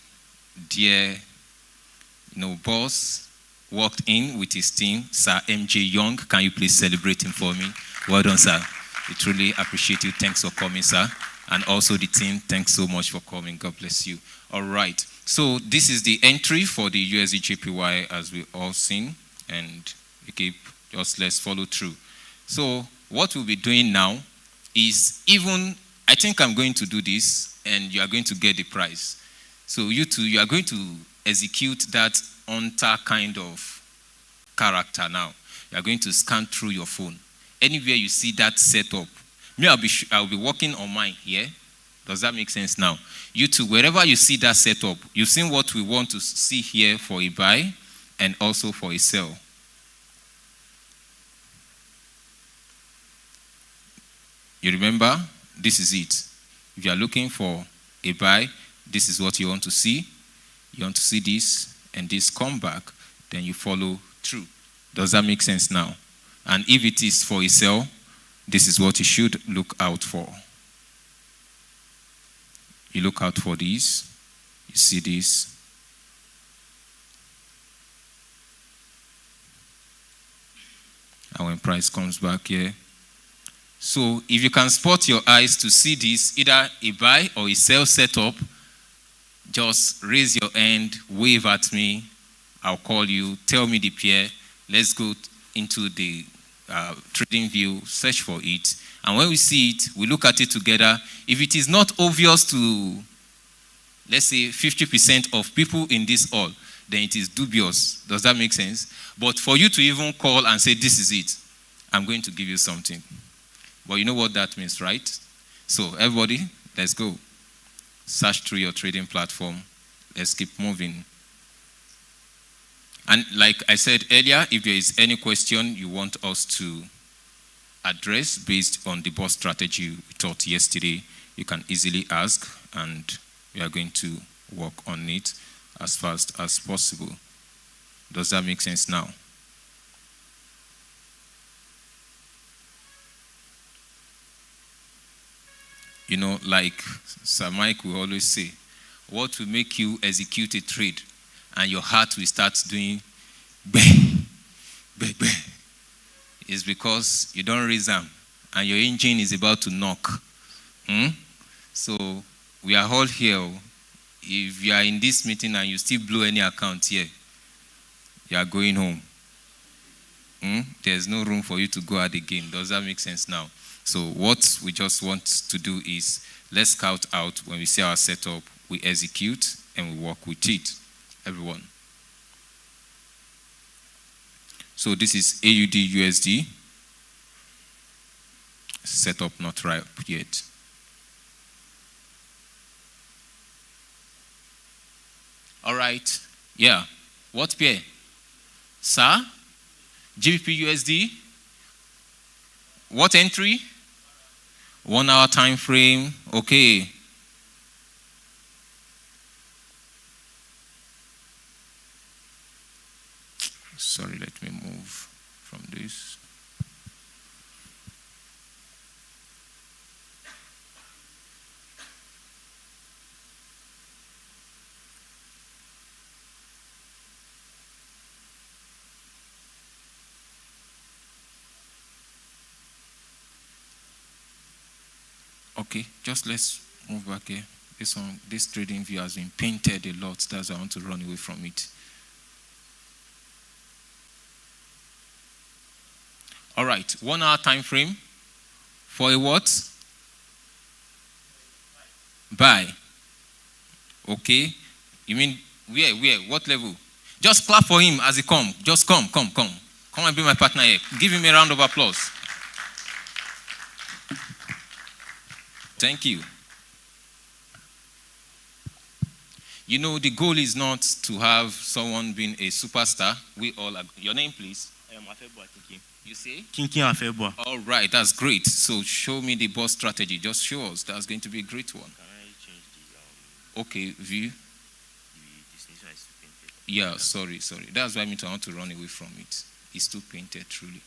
dear, boss walked in with his team, Sir MJ Young. Can you please celebrate him for me? Well done, sir. We truly appreciate you. Thanks for coming, sir. And also the team, thanks so much for coming. God bless you. All right. So this is the entry for the USD JPY as we all seen. And let's follow through. So what we'll be doing now is I think I'm going to do this and you are going to get the price. So you are going to execute that Hunter kind of character now. You are going to scan through your phone. Anywhere you see that setup, I'll be working on mine here. Does that make sense now? You too, wherever you see that setup, you've seen what we want to see here for a buy and also for a sell. You remember? This is it. If you are looking for a buy, this is what you want to see. You want to see this, and this come back, then you follow through. Does that make sense now? And if it is for a sell, this is what you should look out for. You look out for this. You see this. And when price comes back here. So if you can spot your eyes to see this, either a buy or a sell setup, just raise your hand, wave at me. I'll call you, tell me the pair. Let's go into the trading view, search for it. And when we see it, we look at it together. If it is not obvious to, let's say, 50% of people in this hall, then it is dubious. Does that make sense? But for you to even call and say, this is it, I'm going to give you something. But you know what that means, right? So everybody, let's go. Search through your trading platform. Let's keep moving. And like I said earlier, if there is any question you want us to address based on the boss strategy we taught yesterday, you can easily ask, and we are going to work on it as fast as possible. Does that make sense now? You know, like Sir Mike will always say, what will make you execute a trade and your heart will start doing bang, bang, bang, is because you don't raise them and your engine is about to knock. So we are all here. If you are in this meeting and you still blow any account here, you are going home. There's no room for you to go out again. Does that make sense now? So what we just want to do is, let's scout out when we see our setup, we execute and we work with it. Everyone. So this is AUD USD. Setup not right yet. All right. Yeah. What pair? Sir? GBP USD? What entry? 1 hour time frame. Okay. Sorry, let me move from this. Okay, just let's move back here. This trading view has been painted a lot. That's why I want to run away from it. All right, 1 hour time frame for a what? Buy. Okay. You mean where? What level? Just clap for him as he come. Just come. Come and be my partner here. Give him a round of applause. Thank you. You know, the goal is not to have someone being a superstar. We all are. Your name, please. I am Afebo Kinkin. You say? Kinkin Afebo. All right, that's great. So show me the boss strategy. Just show us. That's going to be a great one. Can I change the Okay, view. this is too painted. Yeah, sorry. That's why I want to run away from it. It's too painted, truly.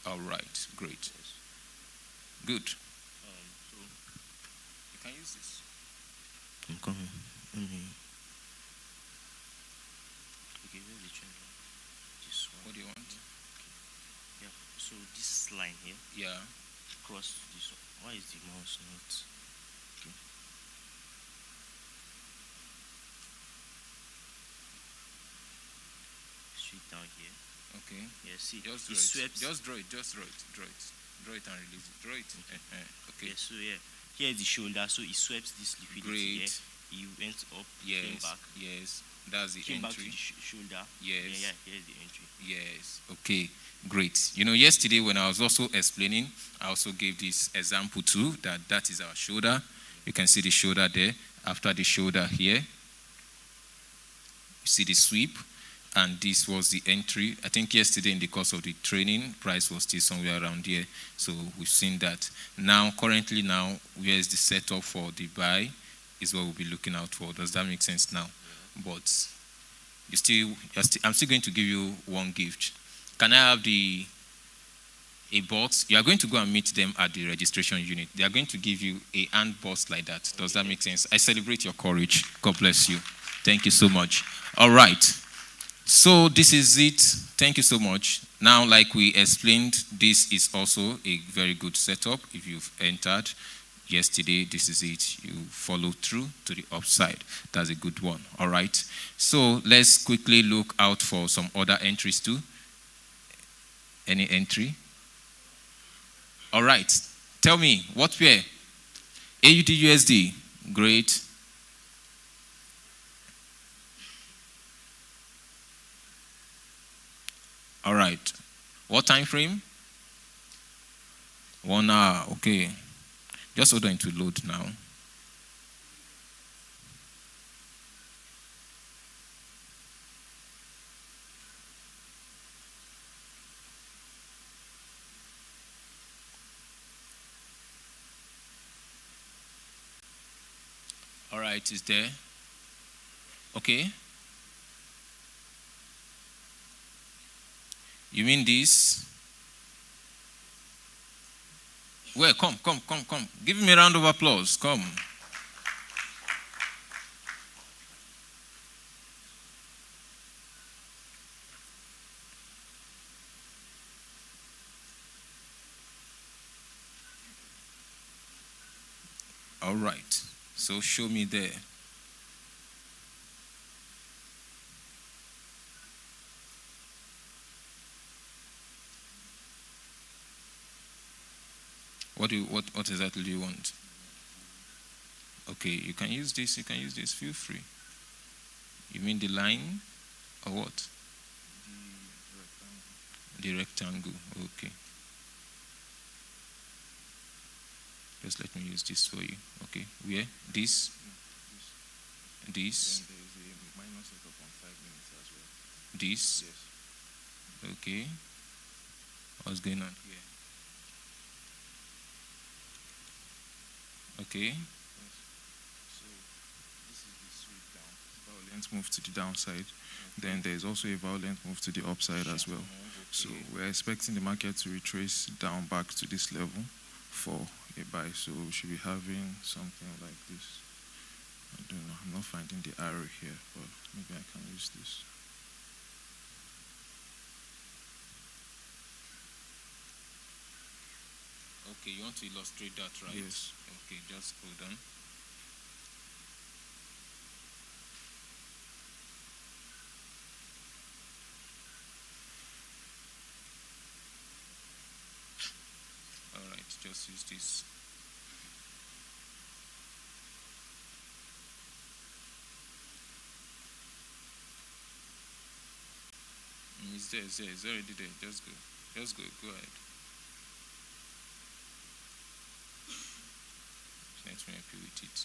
All right, great. Good. So You can use this. I'm coming. Okay, where's the change? This one. What do you want? Yeah. So this line here, Yeah. cross this one. Why is the mouse not? Okay. Straight down here. Okay. Yeah. See, Just it draw it. swept. Just draw it. Draw it and release it. Draw it. Okay. Yeah. So yeah, here is the shoulder. So it swept this liquidity Great. here. It went up, came Yes. back. Yes. That's the Came back to entry. the shoulder. Yes. Yeah, here's the entry. Yes. Okay. Great. You know, yesterday when I was also explaining, I also gave this example too, that is our shoulder. You can see the shoulder there. After the shoulder here, you see the sweep, and this was the entry. I think yesterday in the course of the training, price was still somewhere around here. So we've seen that. Now, currently now, where is the setup for the buy is what we'll be looking out for. Does that make sense now? But I'm still going to give you one gift. Can I have a box? You are going to go and meet them at the registration unit. They are going to give you a hand box like that. Does that make sense? I celebrate your courage. God bless you. Thank you so much. All right. So this is it. Thank you so much. Now, like we explained, this is also a very good setup. If you've entered yesterday, this is it. You follow through to the upside. That's a good one. All right. So let's quickly look out for some other entries too. Any entry? All right. Tell me, what pair? AUD USD. Great. All right. What time frame? 1 hour. Okay. Just hold on to load now. All right, it's there. Okay. You mean this? Well, come. Give me a round of applause. Come. All right. So show me there. What exactly do you want? Okay, you can use this, feel free. You mean the line or what? The rectangle, okay. Just let me use this for you. Okay, where? This? This? Then there is a minor setup on 5 minutes as well. This? Yes. Okay. What's going on here? Okay. Yes. So this is the sweep down. Violent move to the downside. Okay. Then there is also a violent move to the upside as well. Okay. So we're expecting the market to retrace down back to this level for a buy. So we should be having something like this. I don't know. I'm not finding the arrow here, but maybe I can use this. Okay, you want to illustrate that, right? Yes. Okay, just hold on. All right, just use this. It's already there. Just go ahead. Let me help you with it.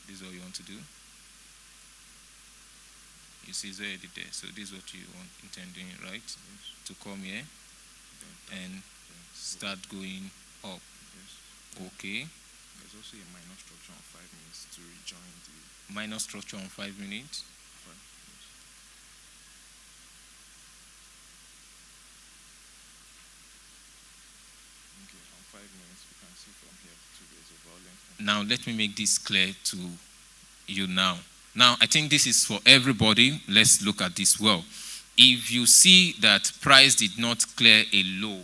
This is all you want to do. You see it's already there. So this is what you want intending, right? Yes. To come here and start going up. Yes. Okay. There's also a minor structure on 5 minutes to rejoin the Minor structure on 5 minutes. 5. Yes. Okay, on 5 minutes we can see from here to there's a violent move. Now let me make this clear to you now. Now I think this is for everybody. Let's look at this well. If you see that price did not clear a low,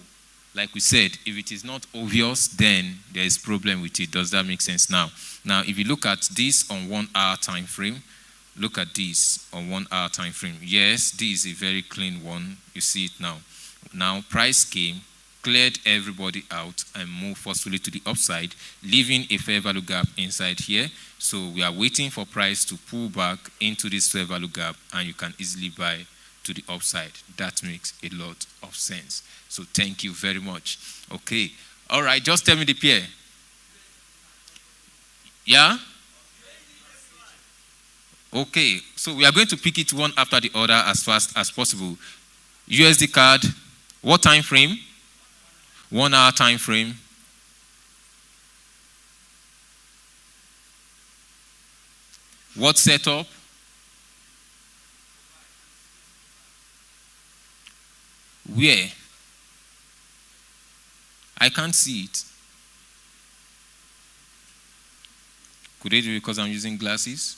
like we said, if it is not obvious, then there is problem with it. Does that make sense now? Now, if you look at this on 1 hour time frame, look at this on 1 hour time frame. Yes, this is a very clean one. You see it now. Now, price came, cleared everybody out and moved forcefully to the upside, leaving a fair value gap inside here. So we are waiting for price to pull back into this fair value gap, and you can easily buy to the upside. That makes a lot of sense. So thank you very much. Okay. All right. Just tell me the pair. Yeah? Okay. So we are going to pick it one after the other as fast as possible. USD card. What time frame? 1 hour time frame. What setup? Where? I can't see it. Could it be because I'm using glasses?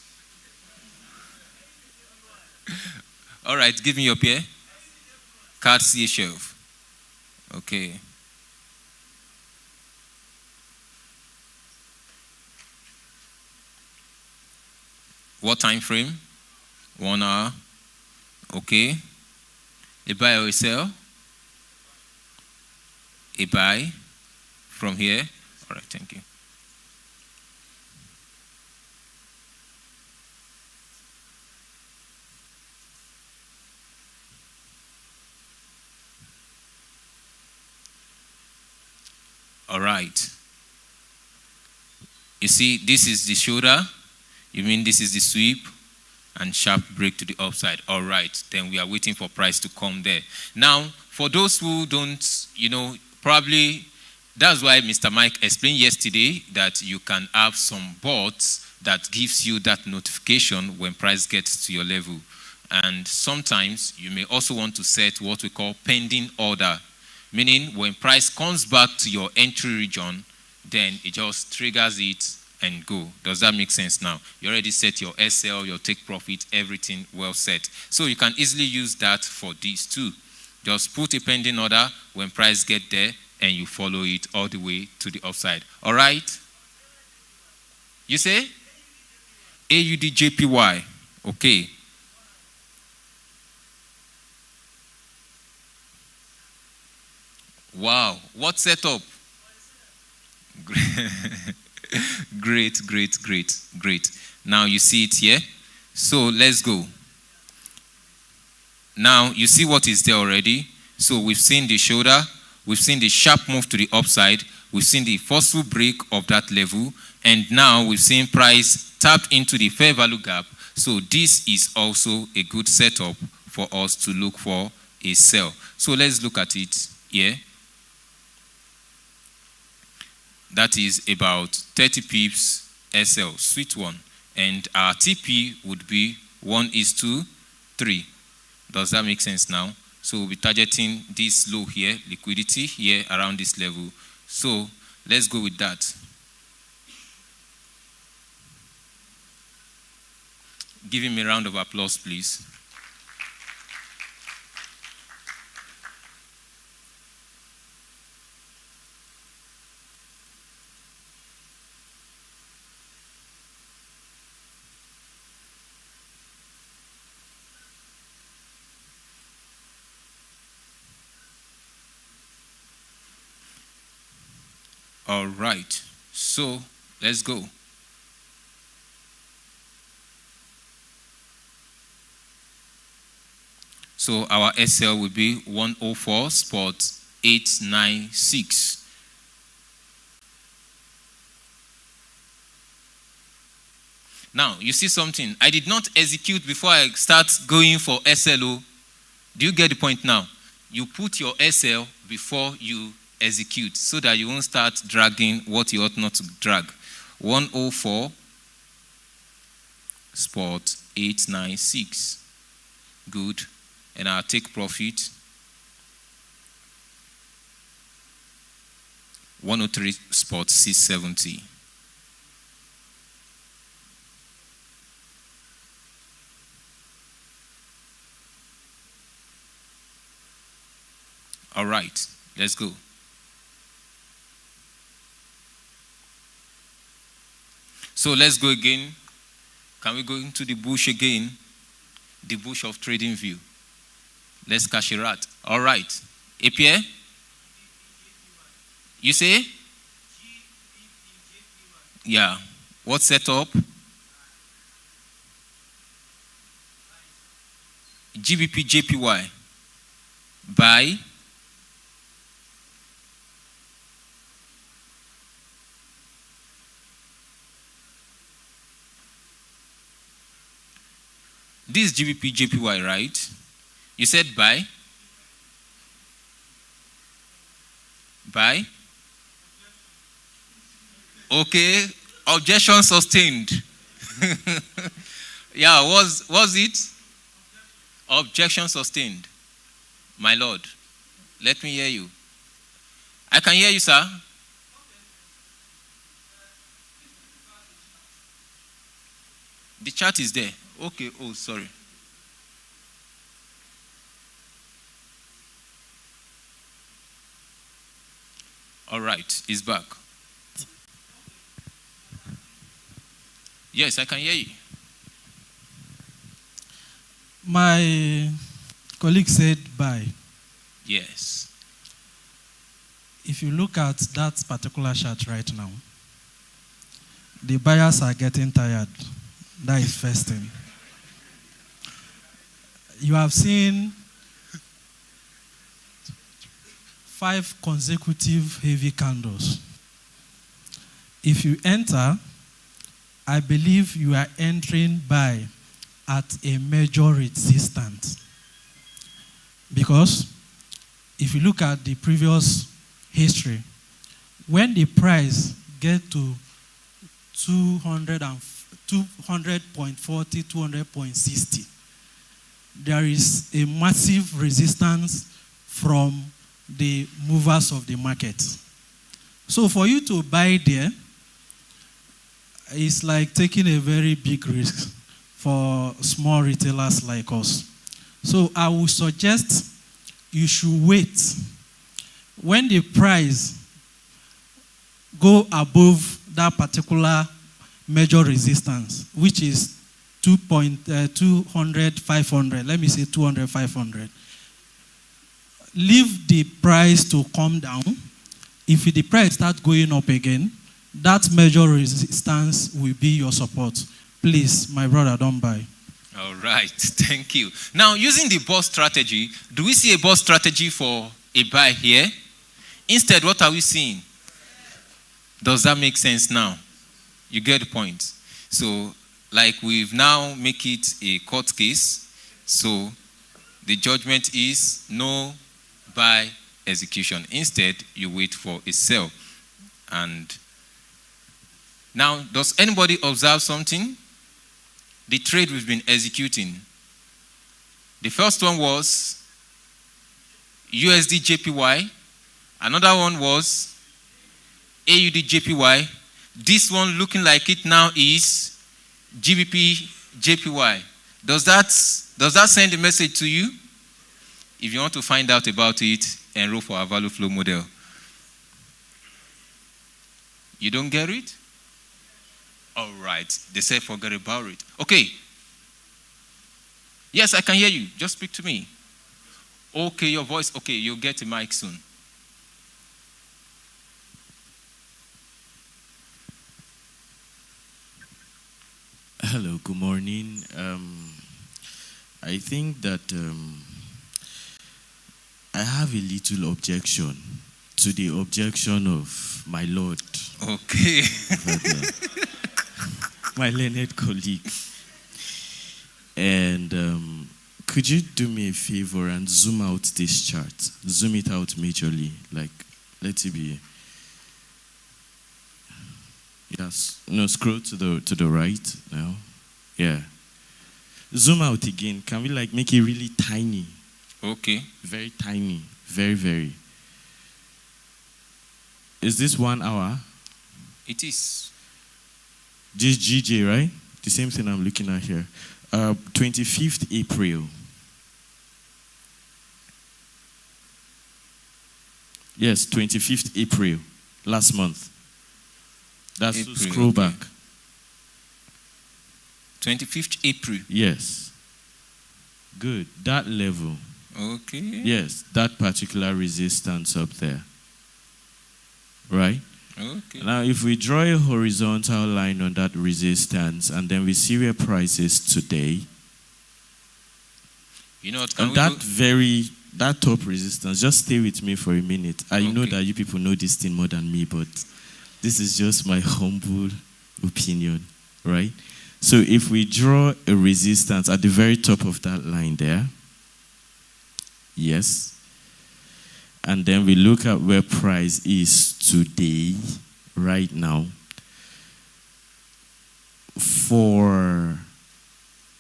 All right, give me your pair. Card CA shelf. Okay. What time frame? 1 hour. Okay. A buy or a sell? A buy from here. All right, thank you. All right. You see, this is the shoulder. You mean this is the sweep and sharp break to the upside. All right. Then we are waiting for price to come there. Now, for those who don't, probably that's why Mr. Mike explained yesterday that you can have some bots that gives you that notification when price gets to your level. And sometimes you may also want to set what we call pending order, meaning when price comes back to your entry region, then it just triggers it and go. Does that make sense now? You already set your SL, your take profit, everything well set. So you can easily use that for these too. Just put a pending order when price get there and you follow it all the way to the upside. All right? You say? AUDJPY. Okay. Wow. What setup? Great. Now you see it here. So let's go. Now you see what is there already. So we've seen the shoulder. We've seen the sharp move to the upside. We've seen the forceful break of that level. And now we've seen price tapped into the fair value gap. So this is also a good setup for us to look for a sell. So let's look at it here. That is about 30 pips SL, sweet one. And our TP would be 1:3. Does that make sense now? So we'll be targeting this low here, liquidity here around this level. So let's go with that. Give him a round of applause, please. All right, so let's go. So our SL will be 104.896. Now, you see something. I did not execute before I start going for SLO. Do you get the point now? You put your SL before you execute so that you won't start dragging what you ought not to drag. 104.896. Good. And I'll take profit. 103.670. All right, let's go. So let's go again. Can we go into the bush again? The bush of trading view. Let's catch a rat. All right. APA? You say? Yeah. What setup? GBP JPY. Buy. This is GBP JPY, right? You said buy? Buy? Okay. Objection sustained. Yeah, was it? Objection sustained. My lord, let me hear you. I can hear you, sir. The chart is there. Okay, oh, sorry. All right, it's back. Yes, I can hear you. My colleague said buy. Yes. If you look at that particular chart right now, the buyers are getting tired. That is first thing. You have seen 5 consecutive heavy candles. If you enter, I believe you are entering buy at a major resistance. Because if you look at the previous history, when the price get to 200.40, 200.60, there is a massive resistance from the movers of the market. So for you to buy there, it's like taking a very big risk for small retailers like us. So I would suggest you should wait. When the price go above that particular major resistance, which is 200, 500, let me say 200, 500, leave the price to come down. If the price starts going up again, that major resistance will be your support. Please, my brother, don't buy. All right, thank you. Now, using the bus strategy, do we see a bus strategy for a buy here? Instead, what are we seeing? Does that make sense now? You get the point. So, like we've now make it a court case, so the judgment is no buy execution. Instead, you wait for a sell. And now, does anybody observe something? The trade we've been executing. The first one was USD JPY. Another one was AUD JPY. This one looking like it now is GBP JPY. Does that send a message to you? If you want to find out about it, enroll for our value flow model. You don't get it? All right. They say forget about it. Okay. Yes, I can hear you. Just speak to me. Okay, your voice. Okay, you'll get a mic soon. Hello, good morning. I think that I have a little objection to the objection of my lord. Okay. My learned colleague. And could you do me a favor and zoom out this chart? Zoom it out majorly. Like, let it be. Yes. No, scroll to the right now. Yeah. Zoom out again. Can we like make it really tiny? Okay. Very tiny. Very, very. Is this 1 hour? It is. This GJ, right? The same thing I'm looking at here. 25th April. Yes, 25th April. Last month. That's April, scroll okay. back. 25th April. Yes. Good. That level. Okay. Yes, that particular resistance up there. right? Okay. Now, if we draw a horizontal line on that resistance and then we see where price is today, You know what? and that top resistance, just stay with me for a minute. I know Okay. that you people know this thing more than me, but this is just my humble opinion, right? So if we draw a resistance at the very top of that line there, yes, and then we look at where price is today, right now,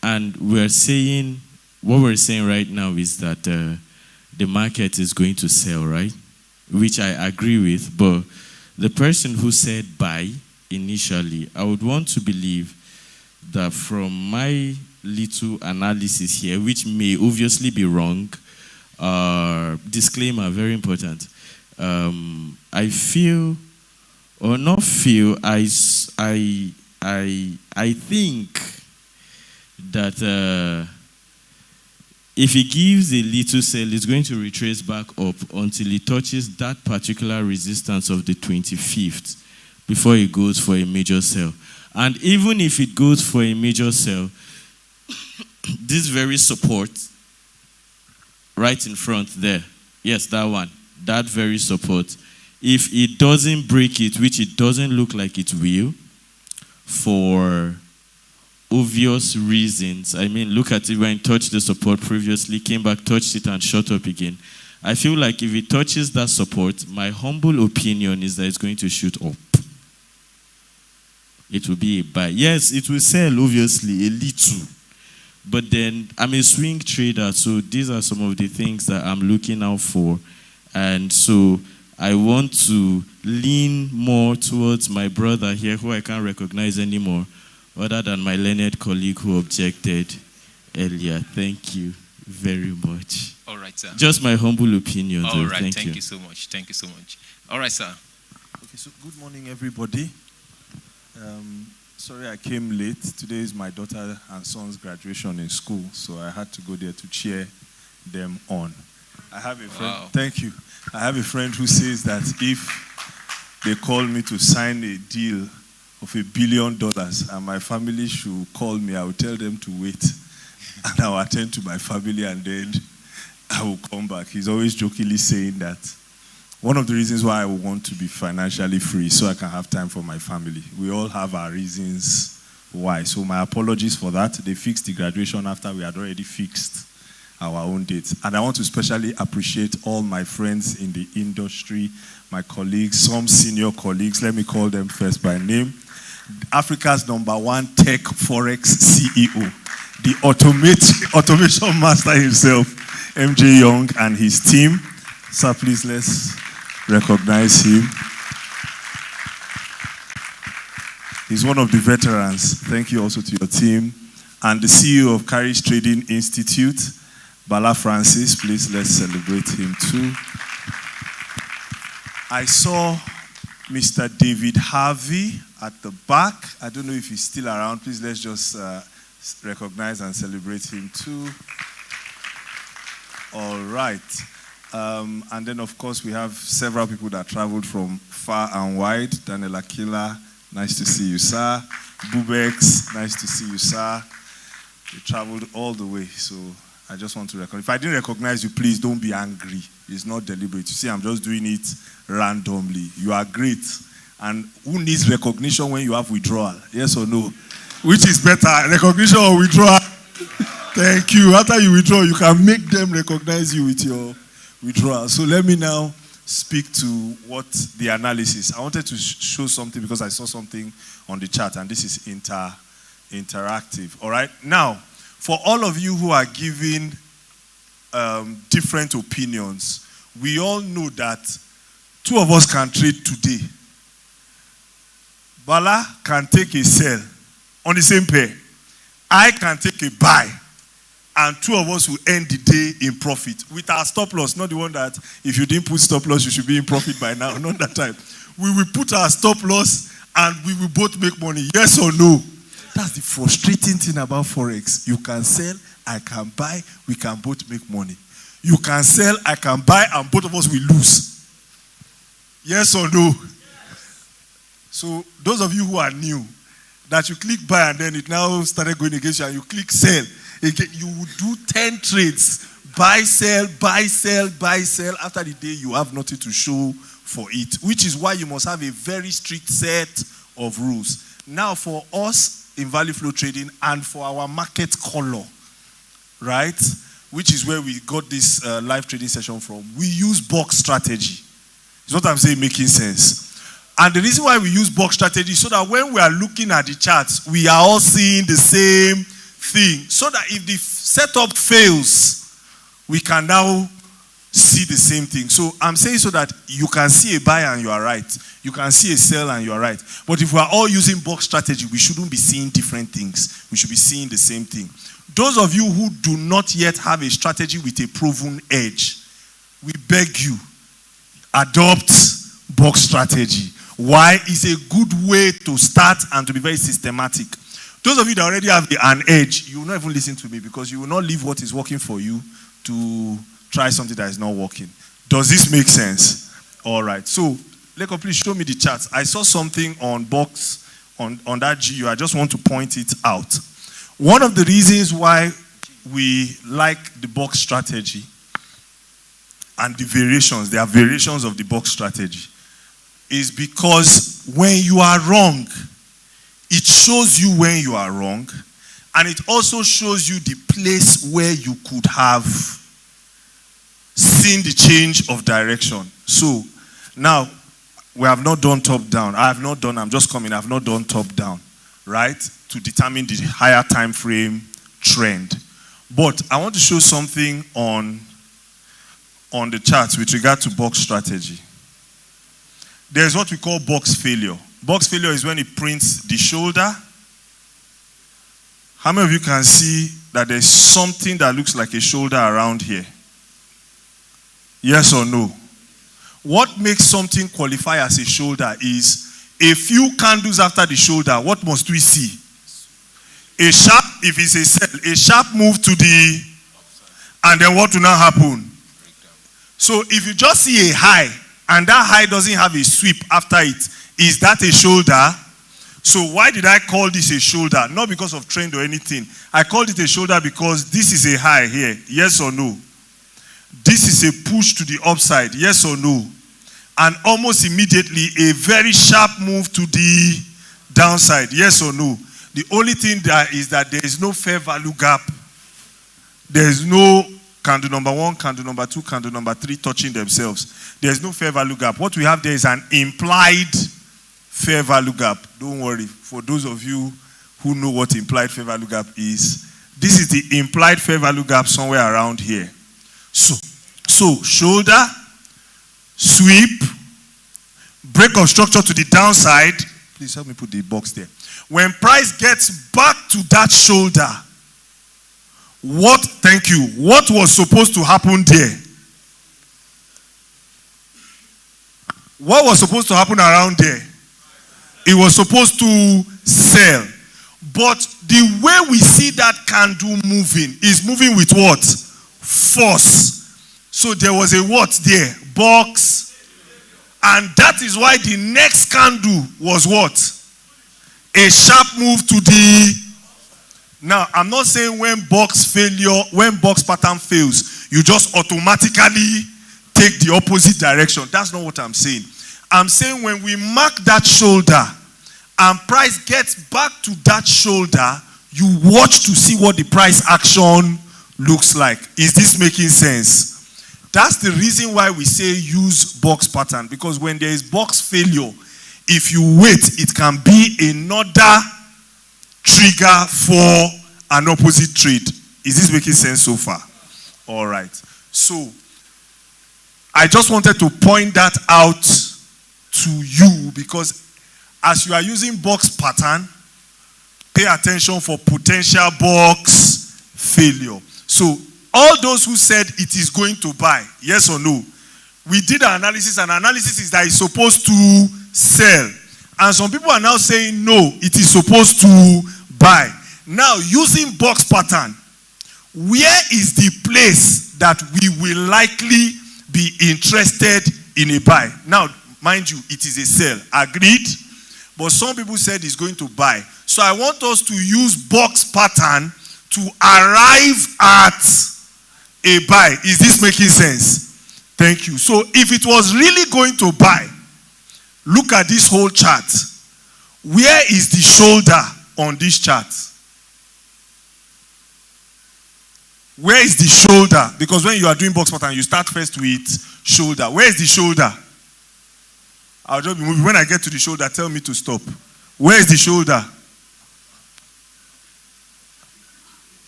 and we're saying, what we're saying right now is that the market is going to sell, right? Which I agree with, but the person who said buy initially, I would want to believe that from my little analysis here, which may obviously be wrong, disclaimer, very important. I feel, or not feel, I think that if it gives a little sell, it's going to retrace back up until it touches that particular resistance of the 25th before it goes for a major sell. And even if it goes for a major sell, this very support right in front there, yes, that one, that very support, if it doesn't break it, which it doesn't look like it will, for obvious reasons. I mean, look at it when it touched the support previously, came back, touched it, and shot up again. I feel like if it touches that support, my humble opinion is that it's going to shoot up. It will be a buy. Yes, it will sell, obviously, a little. But then, I'm a swing trader, so these are some of the things that I'm looking out for. And so, I want to lean more towards my brother here, who I can't recognize anymore, other than my learned colleague who objected earlier. Thank you very much. All right, sir. Just my humble opinion. All right, Thank you so much. Thank you so much. All right, sir. Okay, so good morning, everybody. Sorry I came late. Today is my daughter and son's graduation in school, so I had to go there to cheer them on. I have a friend. Wow. Thank you. I have a friend who says that if they call me to sign a deal of $1 billion and my family should call me, I will tell them to wait and I will attend to my family and then I will come back. He's always jokingly saying that one of the reasons why I want to be financially free so I can have time for my family. We all have our reasons why. So my apologies for that. They fixed the graduation after we had already fixed our own dates. And I want to especially appreciate all my friends in the industry, my colleagues, some senior colleagues. Let me call them first by name. Africa's #1 tech Forex CEO, the automation master himself, MJ Young, and his team. Sir, please let's recognize him. He's one of the veterans. Thank you also to your team. And the CEO of Carriage Trading Institute, Bala Francis. Please let's celebrate him too. I saw Mr. David Harvey at the back. I don't know if he's still around. Please let's just recognize and celebrate him too. All right. And then, of course, we have several people that traveled from far and wide. Daniel Akila, nice to see you, sir. Bubex, nice to see you, sir. They traveled all the way, so I just want to recognize. If I didn't recognize you, please don't be angry. It's not deliberate. You see, I'm just doing it randomly. You are great. And who needs recognition when you have withdrawal? Yes or no? Which is better, recognition or withdrawal? Thank you. After you withdraw, you can make them recognize you with your withdrawal. So let me now speak to what the analysis. I wanted to show something because I saw something on the chart, and this is interactive. All right? Now, for all of you who are giving different opinions, we all know that two of us can trade today. Bala can take a sell on the same pair. I can take a buy. And two of us will end the day in profit with our stop loss, not the one that if you didn't put stop loss, you should be in profit by now. Not that time. We will put our stop loss and we will both make money. Yes or no? That's the frustrating thing about Forex. You can sell, I can buy, we can both make money. You can sell, I can buy, and both of us will lose. Yes or no? So those of you who are new, that you click buy and then it now started going against you and you click sell, you will do 10 trades. Buy, sell, buy, sell, buy, sell. After the day, you have nothing to show for it, which is why you must have a very strict set of rules. Now, for us in value flow trading and for our market color, right, which is where we got this live trading session from, we use box strategy. Is what I'm saying making sense? And the reason why we use box strategy is so that when we are looking at the charts, we are all seeing the same thing. So that if the setup fails, we can now see the same thing. So I'm saying so that you can see a buy and you are right. You can see a sell and you are right. But if we are all using box strategy, we shouldn't be seeing different things. We should be seeing the same thing. Those of you who do not yet have a strategy with a proven edge, we beg you, adopt box strategy. Why? It's a good way to start and to be very systematic. Those of you that already have an edge, you will not even listen to me because you will not leave what is working for you to try something that is not working. Does this make sense? All right. So, Leko, please show me the charts. I saw something on box, on that GU. I just want to point it out. One of the reasons why we like the box strategy and the variations, there are variations of the box strategy, is because when you are wrong, it shows you when you are wrong, and it also shows you the place where you could have seen the change of direction. So, now, we have not done top-down. I'm just coming, I've not done top-down, right, to determine the higher time frame trend. But I want to show something on the charts with regard to box strategy. There's what we call box failure. Box failure is when it prints the shoulder. How many of you can see that there's something that looks like a shoulder around here? Yes or no? What makes something qualify as a shoulder is a few candles after the shoulder. What must we see? A sharp, if it's a sell, a sharp move to the, and then what will now happen? So if you just see a high, and that high doesn't have a sweep after it, is that a shoulder? So why did I call this a shoulder? Not because of trend or anything. I called it a shoulder because this is a high here. Yes or no? This is a push to the upside. Yes or no? And almost immediately a very sharp move to the downside. Yes or no? The only thing that is that there is no fair value gap. There is no candle number 1, candle number 2, candle number 3 touching themselves. There's no fair value gap. What we have there is an implied fair value gap. Don't worry. For those of you who know what implied fair value gap is, this is the implied fair value gap somewhere around here. So shoulder, sweep, break of structure to the downside. Please help me put the box there. When price gets back to that shoulder, what was supposed to happen there? What was supposed to happen around there? It was supposed to sell. But the way we see that candle moving is moving with what? Force. So there was a what there? Box. And that is why the next candle was what? A sharp move to the... Now, I'm not saying when box pattern fails, you just automatically take the opposite direction. That's not what I'm saying. I'm saying when we mark that shoulder and price gets back to that shoulder, you watch to see what the price action looks like. Is this making sense? That's the reason why we say use box pattern, because when there is box failure, if you wait, it can be another trigger for an opposite trade. Is this making sense so far? All right. So, I just wanted to point that out to you because as you are using box pattern, pay attention for potential box failure. So, all those who said it is going to buy, yes or no, we did an analysis, and analysis is that it's supposed to sell. And some people are now saying, no, it is supposed to buy. Now, using box pattern, where is the place that we will likely be interested in a buy? Now, mind you, it is a sell. Agreed? but some people said it's going to buy. So I want us to use box pattern to arrive at a buy. Is this making sense? Thank you. So if it was really going to buy, look at this whole chart. Where is the shoulder on this chart? Where is the shoulder? Because when you are doing box pattern, you start first with shoulder. Where is the shoulder? I'll just be moving. When I get to the shoulder, tell me to stop. Where is the shoulder?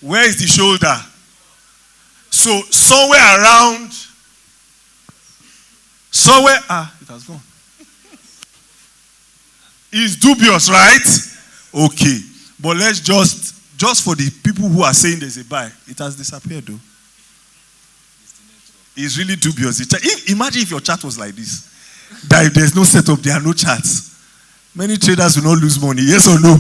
Where is the shoulder? So somewhere around, it has gone. It's dubious, right? Okay. But let's just for the people who are saying there's a buy, it has disappeared though. It's really dubious. Imagine if your chart was like this. That if there's no setup, there are no charts. Many traders will not lose money. Yes or no?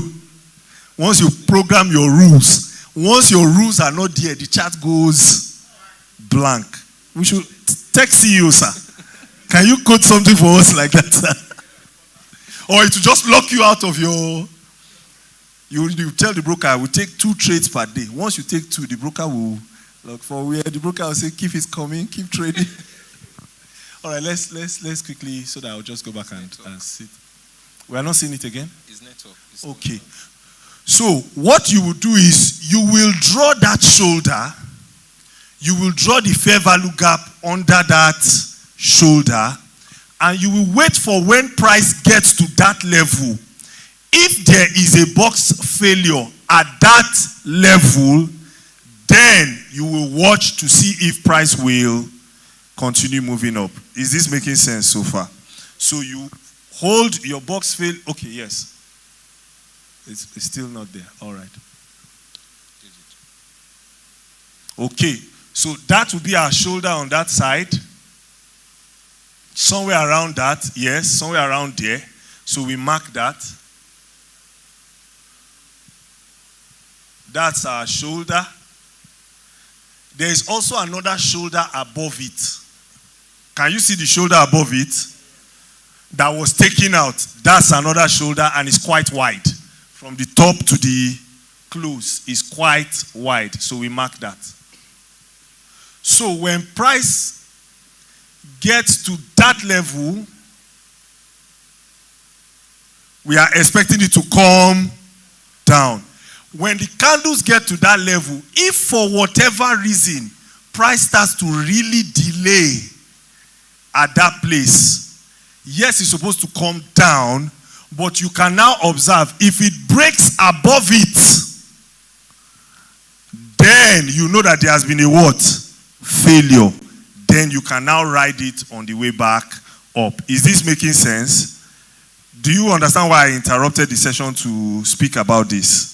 Once you program your rules, once your rules are not there, the chart goes blank. We should text you, sir. Can you code something for us like that, sir? Or it will just lock you out of your... You tell the broker, I will take 2 trades per day. Once you take 2, the broker will look for where the broker will say, keep it coming, keep trading. All right, let's quickly, so that I'll just go back and sit. We are not seeing it again? It's network. Okay. So what you will do is you will draw that shoulder. You will draw the fair value gap under that shoulder. And you will wait for when price gets to that level. If there is a box failure at that level, then you will watch to see if price will continue moving up. Is this making sense so far? So you hold your box fail. Okay, yes. It's still not there. All right. Okay. So that will be our shoulder on that side. Somewhere around that. Yes, somewhere around there. So we mark that. That's our shoulder. There is also another shoulder above it. Can you see the shoulder above it? That was taken out. That's another shoulder and it's quite wide. From the top to the close is quite wide. So we mark that. So when price gets to that level, we are expecting it to come down. When the candles get to that level, if for whatever reason, price starts to really delay at that place, yes, it's supposed to come down, but you can now observe, if it breaks above it, then you know that there has been a what? Failure. Then you can now ride it on the way back up. Is this making sense? Do you understand why I interrupted the session to speak about this?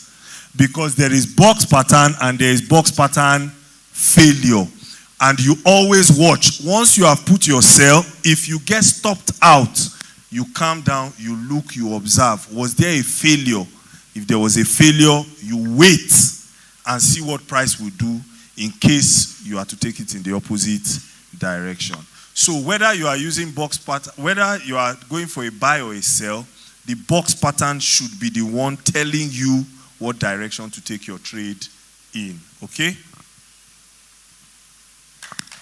Because there is box pattern and there is box pattern failure. And you always watch. Once you have put your sell, if you get stopped out, you calm down, you look, you observe. Was there a failure? If there was a failure, you wait and see what price will do in case you are to take it in the opposite direction. So whether you are using box pattern, whether you are going for a buy or a sell, the box pattern should be the one telling you what direction to take your trade in. Okay?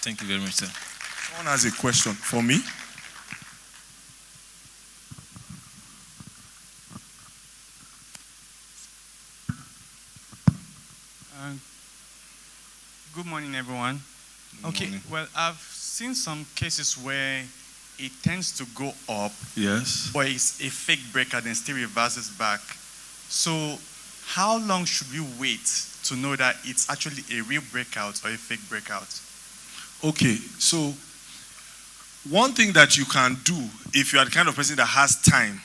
Thank you very much, sir. Someone has a question for me? Good morning, everyone. Okay, well, I've seen some cases where it tends to go up. Yes. But it's a fake breakout and still reverses back. So how long should we wait to know that it's actually a real breakout or a fake breakout? Okay, so one thing that you can do if you are the kind of person that has time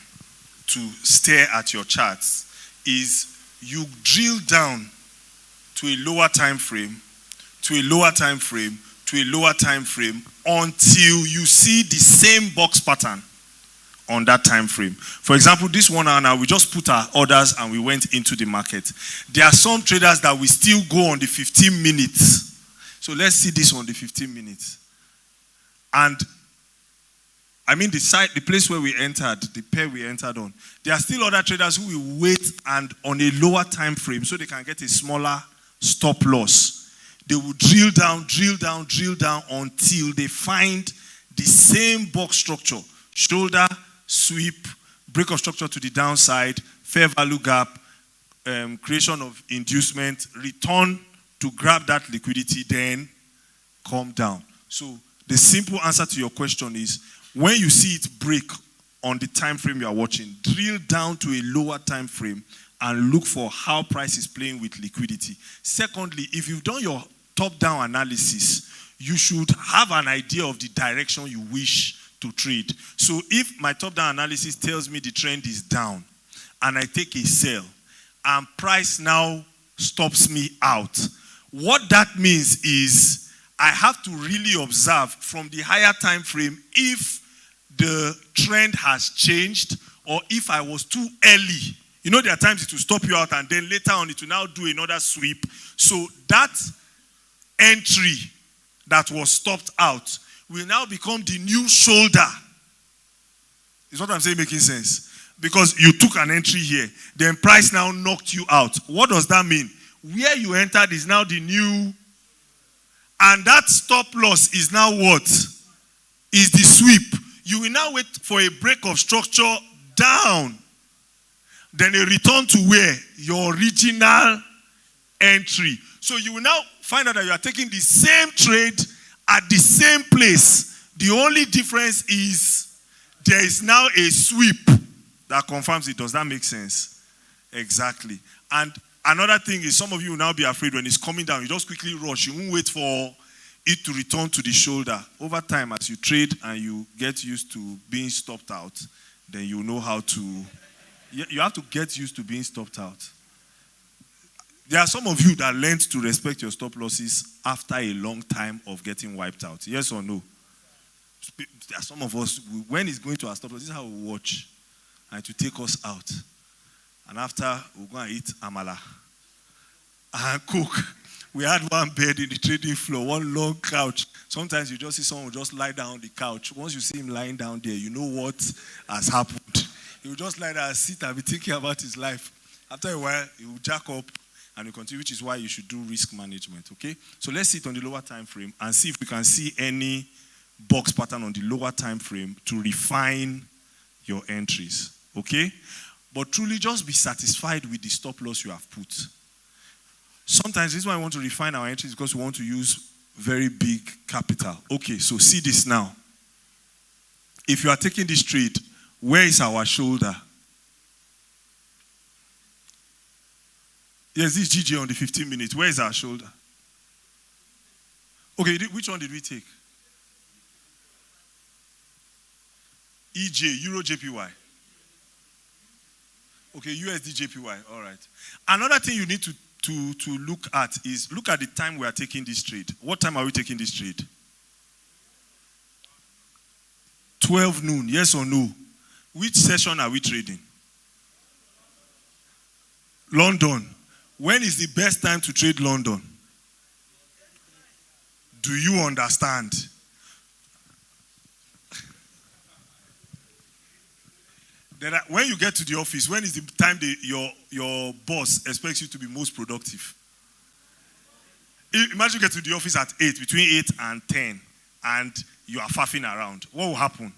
to stare at your charts is you drill down to a lower time frame, to a lower time frame, to a lower time frame until you see the same box pattern on that time frame. For example, this 1 hour now, we just put our orders and we went into the market. There are some traders that will still go on the 15 minutes. So let's see this on the 15 minutes. And I mean the place where we entered, the pair we entered on. There are still other traders who will wait and on a lower time frame so they can get a smaller stop loss. They will drill down until they find the same box structure. Shoulder, sweep, break of structure to the downside, fair value gap, creation of inducement, return to grab that liquidity, then come down. So the simple answer to your question is, when you see it break on the time frame you are watching, drill down to a lower time frame and look for how price is playing with liquidity. Secondly, if you've done your top-down analysis, you should have an idea of the direction you wish to trade. So if my top-down analysis tells me the trend is down and I take a sell and price now stops me out, what that means is I have to really observe from the higher time frame if the trend has changed or if I was too early. You know, there are times it will stop you out and then later on it will now do another sweep. So that entry that was stopped out will now become the new shoulder. Is what I'm saying making sense? Because you took an entry here, then price now knocked you out. What does that mean? Where you entered is now the new, and that stop loss is now what? Is the sweep. You will now wait for a break of structure down, then a return to where? Your original entry. So you will now find out that you are taking the same trade at the same place. The only difference is there is now a sweep that confirms it. Does that make sense? Exactly. And another thing is, some of you will now be afraid when it's coming down. You just quickly rush. You won't wait for it to return to the shoulder. Over time, as you trade and you get used to being stopped out, then you know how to... You have to get used to being stopped out. There are some of you that learned to respect your stop losses after a long time of getting wiped out. Yes or no? There are some of us, when it's going to our stop loss, this is how we watch. And to take us out. And after, we'll go and eat amala and cook. We had one bed in the trading floor, one long couch. Sometimes you just see someone just lie down on the couch. Once you see him lying down there, you know what has happened. He will just lie there and sit and be thinking about his life. After a while, he will jack up and will continue, which is why you should do risk management, okay? So let's sit on the lower time frame and see if we can see any box pattern on the lower time frame to refine your entries, okay? But truly just be satisfied with the stop loss you have put. Sometimes this is why I want to refine our entries, because we want to use very big capital. Okay, so see this now. If you are taking this trade, where is our shoulder? Yes, this GJ on the 15 minutes. Where is our shoulder? Okay, which one did we take? EJ, Euro JPY. Okay, USD JPY. All right. Another thing you need to look at is, look at the time we are taking this trade. What time are we taking this trade? 12 noon, yes or no? Which session are we trading? London. When is the best time to trade London? Do you understand? When you get to the office, when is the time your boss expects you to be most productive? Imagine you get to the office at 8, between 8 and 10, and you are faffing around. What will happen?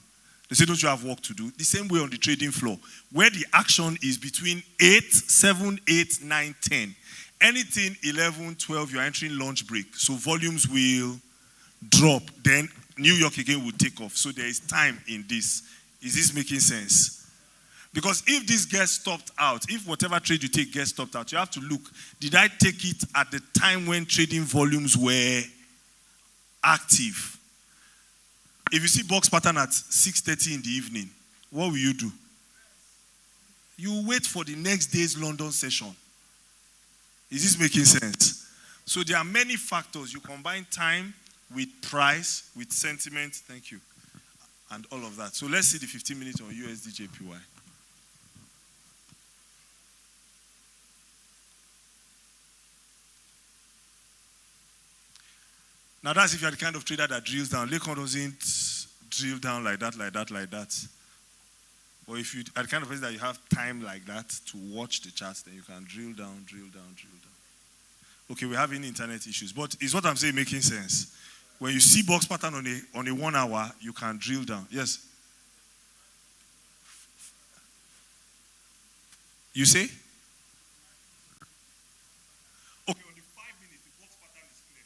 They say, don't you have work to do? The same way on the trading floor, where the action is between 7, 8, 9, 10. Anything 11, 12, you're entering lunch break. So volumes will drop. Then New York again will take off. So there is time in this. Is this making sense? Because if this gets stopped out, if whatever trade you take gets stopped out, you have to look, did I take it at the time when trading volumes were active? If you see box pattern at 6:30 in the evening, what will you do? You wait for the next day's London session. Is this making sense? So there are many factors. You combine time with price, with sentiment, thank you, and all of that. So let's see the 15 minutes on USD JPY. Now that's if you're the kind of trader that drills down. Lekon doesn't drill down like that, like that, like that. Or if you are the kind of person that you have time like that to watch the charts, then you can drill down, drill down, drill down. Okay, we're having internet issues, but is what I'm saying making sense? When you see box pattern on a 1 hour, you can drill down. Yes? You say? Okay, on the 5 minutes, the box pattern is clear.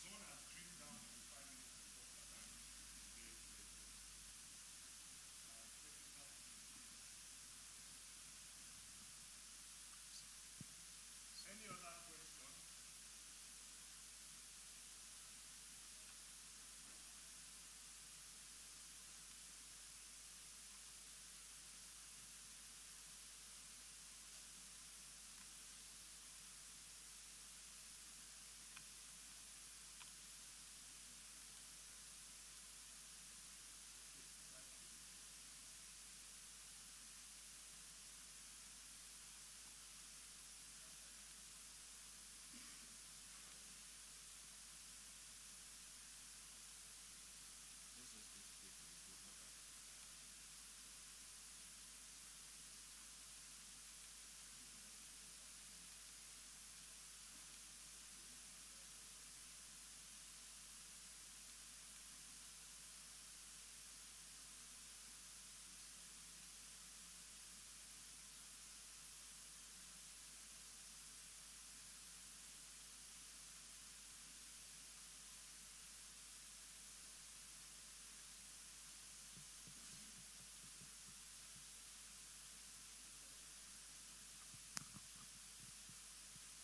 Someone has drilled down on the 5 minutes, the box pattern is very clear. Any other question?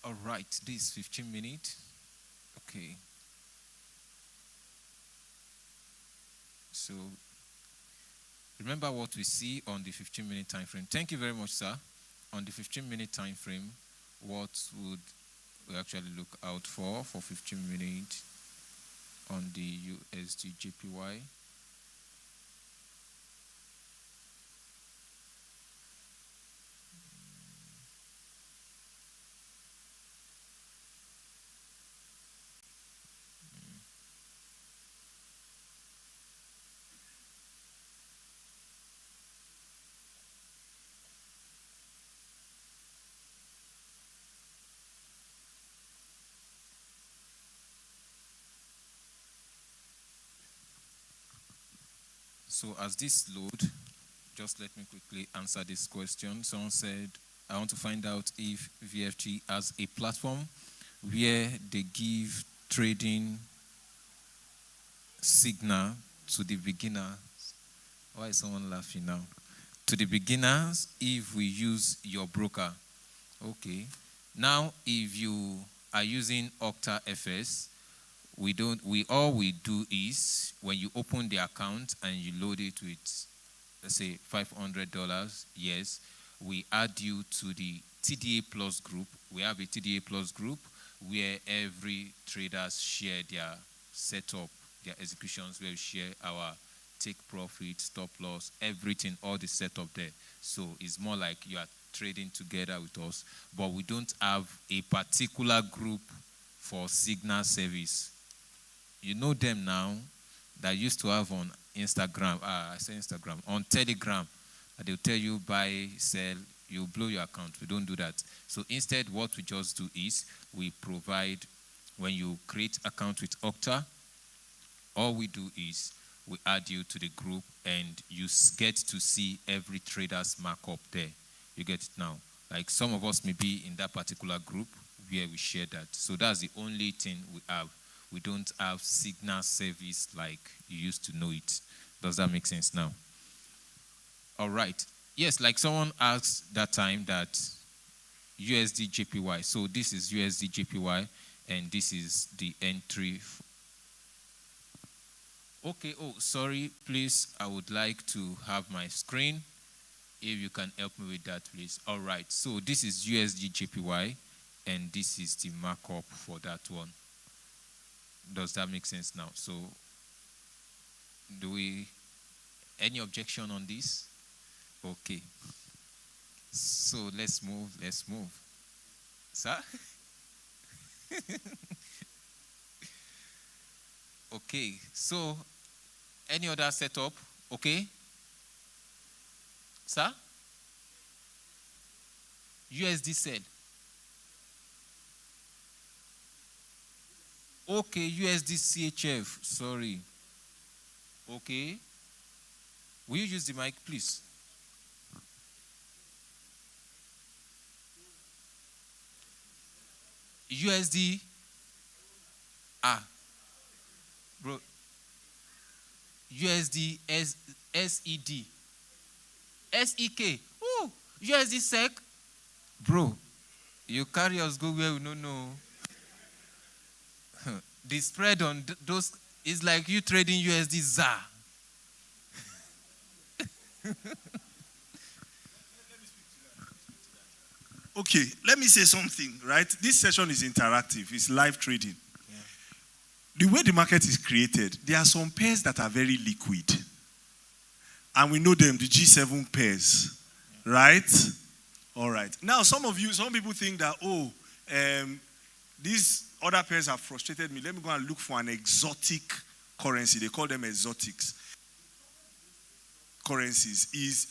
All right, this is 15 minutes. Okay. So remember what we see on the 15-minute time frame. Thank you very much, sir. On the 15-minute time frame, what would we actually look out for 15 minutes on the USD JPY? So as this load, just let me quickly answer this question. Someone said, I want to find out if VFG has a platform where they give trading signal to the beginners. Why is someone laughing now? To the beginners if we use your broker. Okay. Now, if you are using Octa FS, all we do is when you open the account and you load it with, let's say, $500, yes, we add you to the TDA Plus group. We have a TDA Plus group where every traders share their setup, their executions, where we share our take profit, stop loss, everything, all the setup there. So it's more like you are trading together with us, but we don't have a particular group for signal service. You know them now that used to have on Instagram, on Telegram, they'll tell you buy, sell, you blow your account. We don't do that. So instead, what we just do is we provide, when you create account with Octa, all we do is we add you to the group and you get to see every trader's markup there. You get it now. Like some of us may be in that particular group where we share that. So that's the only thing we have. We don't have signal service like you used to know it. Does that make sense now? All right. Yes, like someone asked that time that USD JPY. So this is USD JPY and this is the entry. Okay, oh, sorry, please, I would like to have my screen. If you can help me with that, please. All right, so this is USD JPY and this is the markup for that one. Does that make sense now? So, any objection on this? Okay. So, let's move. Sir? Okay, so Any other setup? Okay. Sir? USD sell. Okay, USD CHF. Sorry. Okay. Will you use the mic, please? USD. Bro. USD SED. SEK. Ooh, USD SEC. Bro, you carry us go where we don't know. The spread on those is like you trading USD ZAR. Okay, let me say something, right? This session is interactive, it's live trading. The way the market is created, there are some pairs that are very liquid. And we know them, the G7 pairs, right? All right. Now, some people think that, these other pairs have frustrated me. Let me go and look for an exotic currency. They call them exotics. Currencies is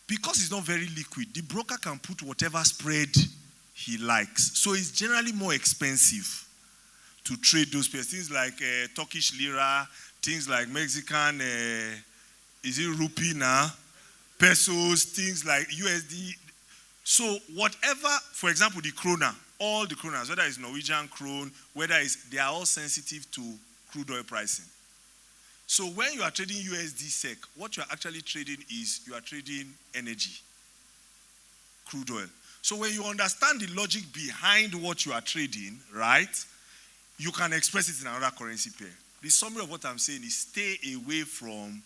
because it's not very liquid, the broker can put whatever spread he likes. So it's generally more expensive to trade those pairs. Things like Turkish lira, things like Mexican, is it rupee now? Pesos, things like USD. So whatever, for example, the krona, all the kronas, whether it's Norwegian krone, they are all sensitive to crude oil pricing. So when you are trading USD SEC, what you are actually trading is you are trading energy, crude oil. So when you understand the logic behind what you are trading, right, you can express it in another currency pair. The summary of what I'm saying is stay away from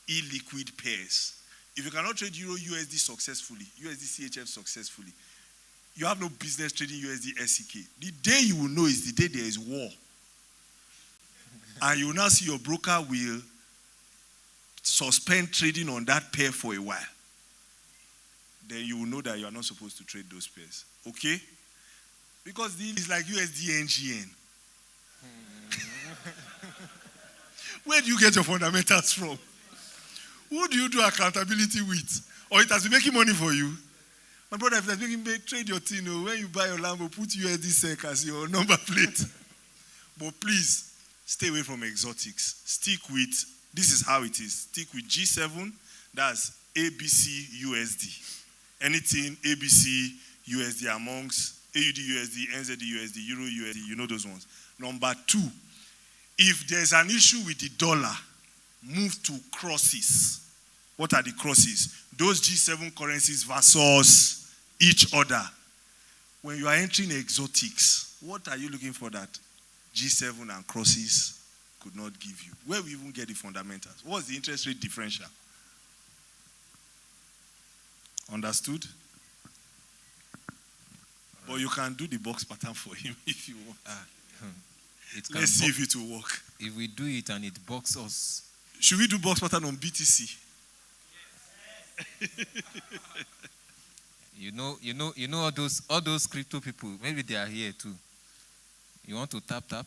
illiquid pairs. If you cannot trade Euro USD successfully, USD CHF successfully, you have no business trading USD SEK. The day you will know is the day there is war. And you will now see your broker will suspend trading on that pair for a while. Then you will know that you are not supposed to trade those pairs. Okay? Because this is like USD NGN. Where do you get your fundamentals from? Who do you do accountability with? Or it has been making money for you? My brother, if it's making trade your thing, when you buy your Lambo, put USD SEC as your number plate. But please, stay away from exotics. Stick with, this is how it is. Stick with G7, that's ABC USD. Anything ABC USD amongst AUD USD, NZD USD, Euro USD, you know those ones. Number 2, if there's an issue with the dollar, move to crosses. What are the crosses? Those G7 currencies versus each other. When you are entering exotics, what are you looking for that G7 and crosses could not give you? Where we even get the fundamentals? What's the interest rate differential? Understood? But you can do the box pattern for him if you want. Let's see if it will work. If we do it and it boxes us. Should we do box pattern on BTC? You know all those crypto people, maybe they are here too. You want to tap?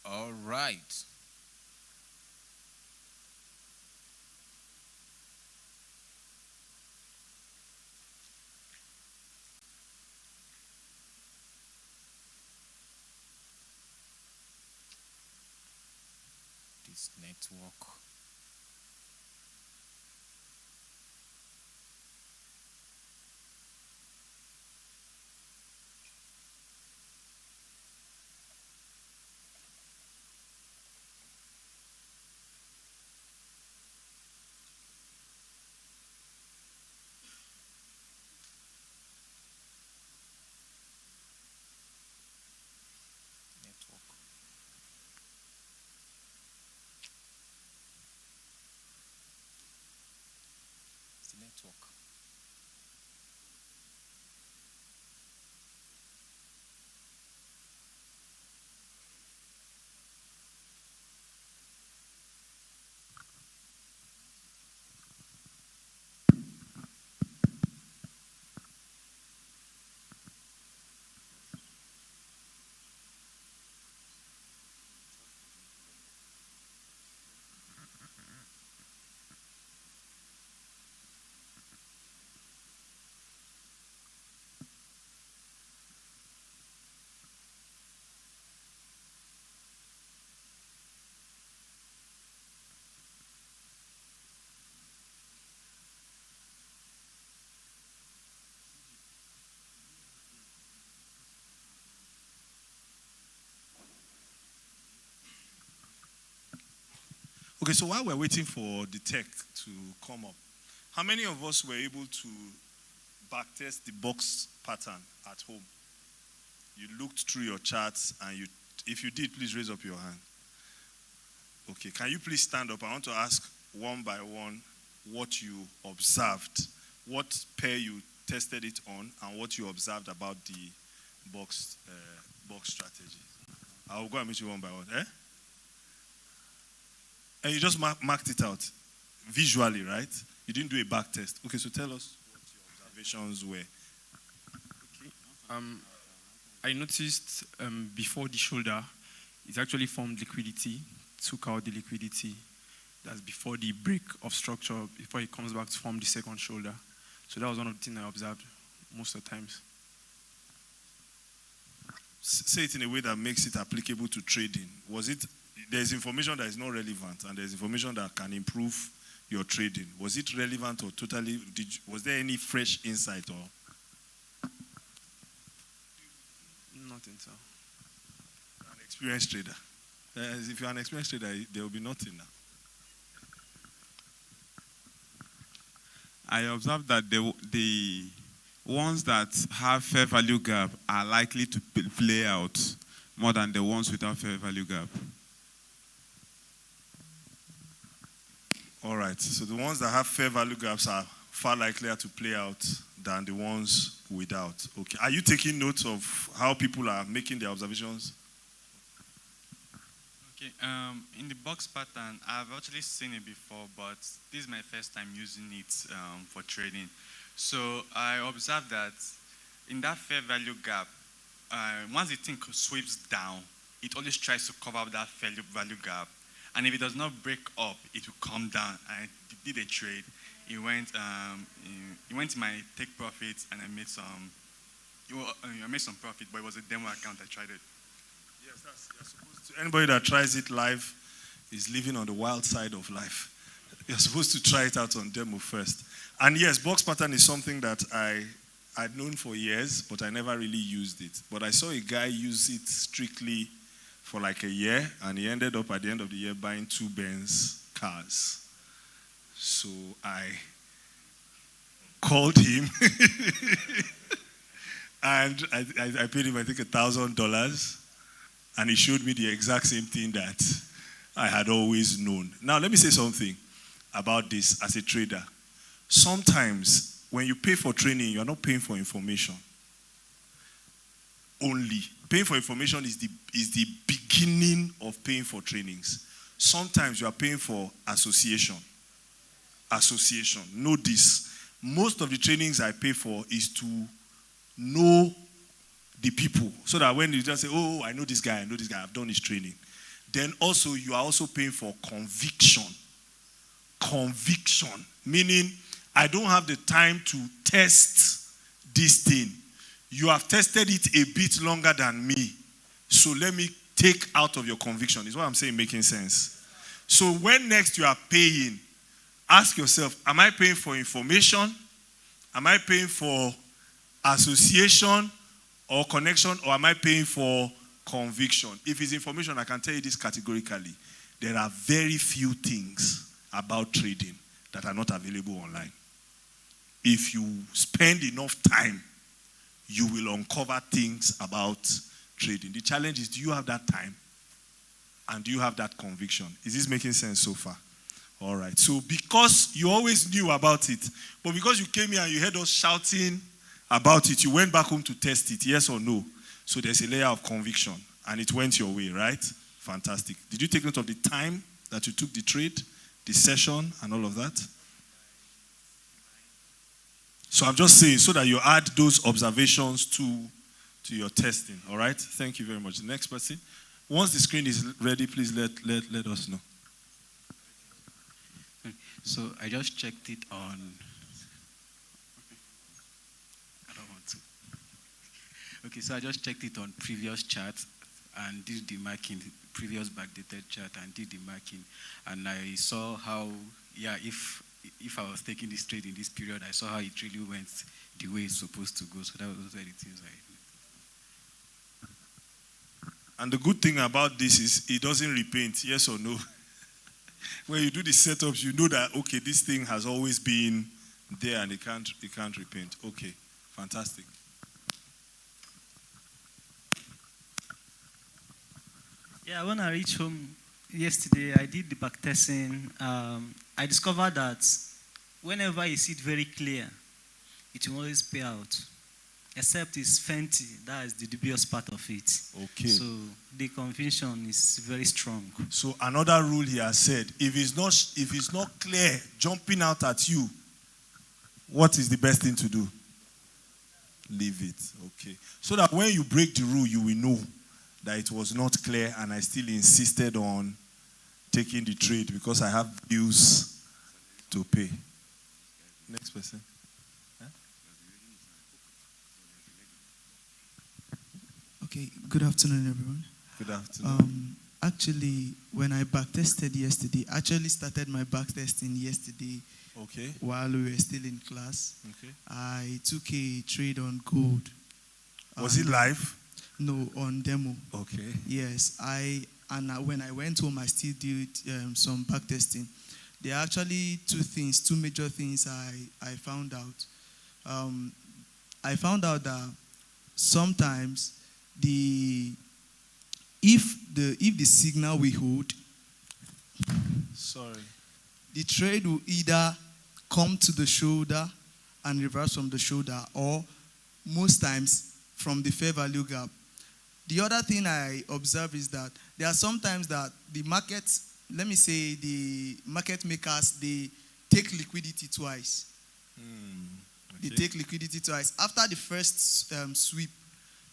All right. This network. Okay, so while we're waiting for the tech to come up, how many of us were able to backtest the box pattern at home? You looked through your charts, and if you did, please raise up your hand. Okay, can you please stand up? I want to ask one by one what you observed, what pair you tested it on, and what you observed about the box strategy. I'll go and meet you one by one. And you just marked it out visually, right? You didn't do a back test. Okay, so tell us what your observations were. Okay. I noticed before the shoulder, it actually formed liquidity, took out the liquidity. That's before the break of structure, before it comes back to form the second shoulder. So that was one of the things I observed most of the times. Say it in a way that makes it applicable to trading. There's information that is not relevant, and there's information that can improve your trading. Was it relevant or totally, was there any fresh insight or? Nothing, sir. An experienced trader. If you're an experienced trader, there will be nothing now. I observed that the ones that have fair value gap are likely to play out more than the ones without fair value gap. All right. So the ones that have fair value gaps are far likelier to play out than the ones without. Okay. Are you taking notes of how people are making their observations? Okay. In the box pattern, I've actually seen it before, but this is my first time using it for trading. So I observed that in that fair value gap, once the thing sweeps down, it always tries to cover up that fair value gap. And if it does not break up, it will come down. I did a trade. It went to my take profits, and I made some profit, but it was a demo account. I tried it. Yes, you're supposed to. Anybody that tries it live is living on the wild side of life. You're supposed to try it out on demo first. And yes, box pattern is something that I'd known for years, but I never really used it. But I saw a guy use it strictly for like a year, and he ended up at the end of the year buying 2 Benz cars. So I called him and I paid him, I think, $1,000, and he showed me the exact same thing that I had always known. Now, let me say something about this as a trader. Sometimes when you pay for training, you're not paying for information only. Paying for information is the beginning of paying for trainings. Sometimes you are paying for association. Know this. Most of the trainings I pay for is to know the people. So that when you just say, oh, I know this guy, I've done his training. Then also you are also paying for conviction. Conviction. Meaning, I don't have the time to test this thing. You have tested it a bit longer than me. So let me take out of your conviction. Is what I'm saying making sense? So when next you are paying, ask yourself, am I paying for information? Am I paying for association or connection? Or am I paying for conviction? If it's information, I can tell you this categorically. There are very few things about trading that are not available online. If you spend enough time, you will uncover things about trading. The challenge is, do you have that time? And do you have that conviction? Is this making sense so far? All right. So because you always knew about it, but because you came here and you heard us shouting about it, you went back home to test it, yes or no? So there's a layer of conviction, and it went your way, right? Fantastic. Did you take note of the time that you took the trade, the session, and all of that? So I'm just saying, so that you add those observations to your testing. All right? Thank you very much. The next person. Once the screen is ready, please let us know. So I just checked it on. I don't want to. Okay, so I just checked it on previous charts and did the marking, previous backdated chart, and did the marking. And I saw how, if I was taking this trade in this period, I saw how it really went the way it's supposed to go. So that was where the things And the good thing about this is it doesn't repaint, yes or no? when you do the setups, you know that, okay, this thing has always been there and it can't repaint. Okay, fantastic. Yeah, when I reached home yesterday, I did the backtesting. I discovered that whenever you see it very clear, it will always pay out. Except it's Fenty, that is the dubious part of it. Okay. So the confusion is very strong. So another rule he has said, if it's not clear, jumping out at you, what is the best thing to do? Leave it. Okay. So that when you break the rule, you will know that it was not clear and I still insisted on taking the trade because I have bills to pay. Next person. Okay, good afternoon, everyone. Good afternoon. Actually, when I backtested yesterday, I actually started my backtesting yesterday. Okay. While we were still in class. Okay. I took a trade on gold. Was it live? No, on demo. Okay. Yes, when I went home, I still did some backtesting. There are actually two major things I found out. I found out that sometimes if the signal we hold, the trade will either come to the shoulder and reverse from the shoulder, or most times from the fair value gap. The other thing I observe is that there are sometimes that the market, let me say the market makers, they take liquidity twice. Okay. They take liquidity twice. After the first sweep,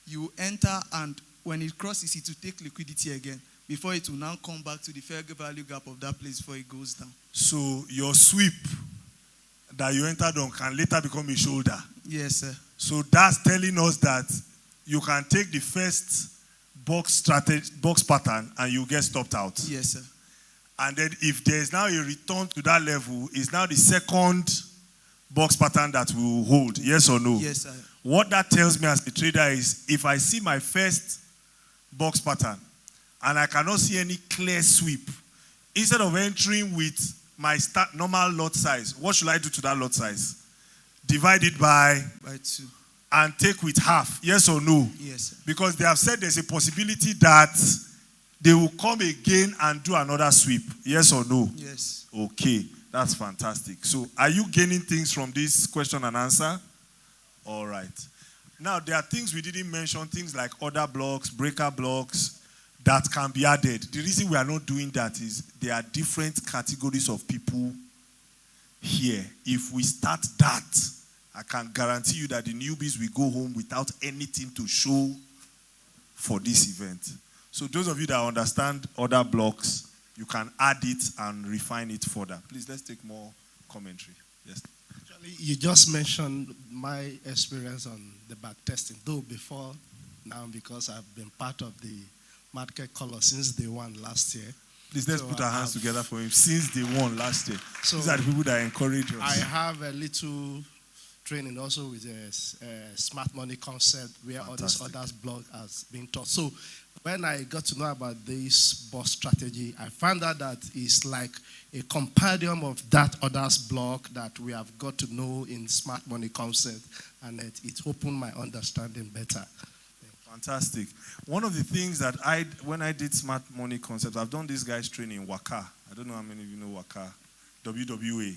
you enter, and when it crosses, it will take liquidity again before it will now come back to the fair value gap of that place before it goes down. So your sweep that you entered on can later become a shoulder. Yes, sir. So that's telling us that you can take the first box pattern and you get stopped out. Yes, sir. And then if there is now a return to that level, it's now the second box pattern that will hold. Yes or no? Yes, sir. What that tells me as a trader is if I see my first box pattern and I cannot see any clear sweep, instead of entering with my normal lot size, what should I do to that lot size? Divide it by 2. And take with half. Yes or no? Yes, sir. Because they have said there's a possibility that they will come again and do another sweep. Yes or no? Yes. Okay, that's fantastic. So are you gaining things from this question and answer? All right. Now, there are things we didn't mention, things like order blocks, breaker blocks, that can be added. The reason we are not doing that is there are different categories of people here. If we start that, I can guarantee you that the newbies will go home without anything to show for this event. So those of you that understand order blocks, you can add it and refine it further. Please, let's take more commentary. Yes. Actually, you just mentioned my experience on the back testing, though before now, because I've been part of the market color since day one last year. Please, let's put our hands together for him. Since day one last year. So these are the people that encourage us. I have a little training also with a smart money concept where all these others blog has been taught. So when I got to know about this boss strategy, I found out that it's like a compendium of that others blog that we have got to know in smart money concept, and it opened my understanding better. Fantastic. One of the things that when I did smart money concepts, I've done this guy's training, Waka. I don't know how many of you know Waka. WWA.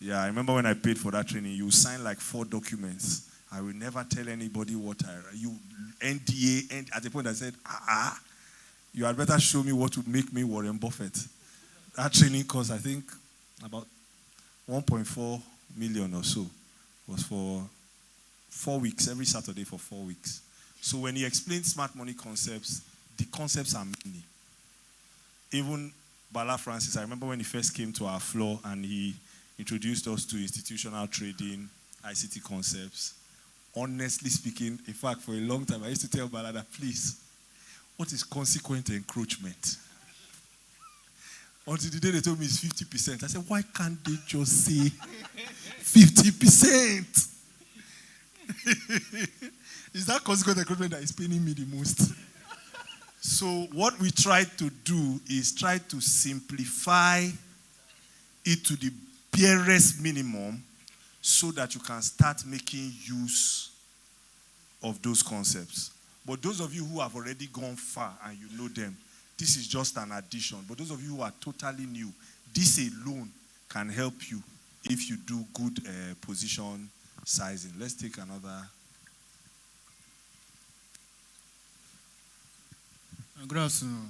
Yeah, I remember when I paid for that training, you sign like 4 documents. I will never tell anybody what NDA, at the point I said, you had better show me what would make me Warren Buffett. That training cost, I think, about 1.4 million or so. It was for 4 weeks, every Saturday for 4 weeks. So when he explained smart money concepts, the concepts are many. Even Bala Francis, I remember when he first came to our floor and he introduced us to institutional trading, ICT concepts. Honestly speaking, in fact, for a long time, I used to tell Bala that, please, what is consequent encroachment? Until the day they told me it's 50%. I said, why can't they just say 50%? Is that consequent encroachment that is paining me the most? So what we try to do is try to simplify it to the barest minimum so that you can start making use of those concepts. But those of you who have already gone far and you know them, this is just an addition. But those of you who are totally new, this alone can help you if you do good position sizing. Let's take another. Good afternoon.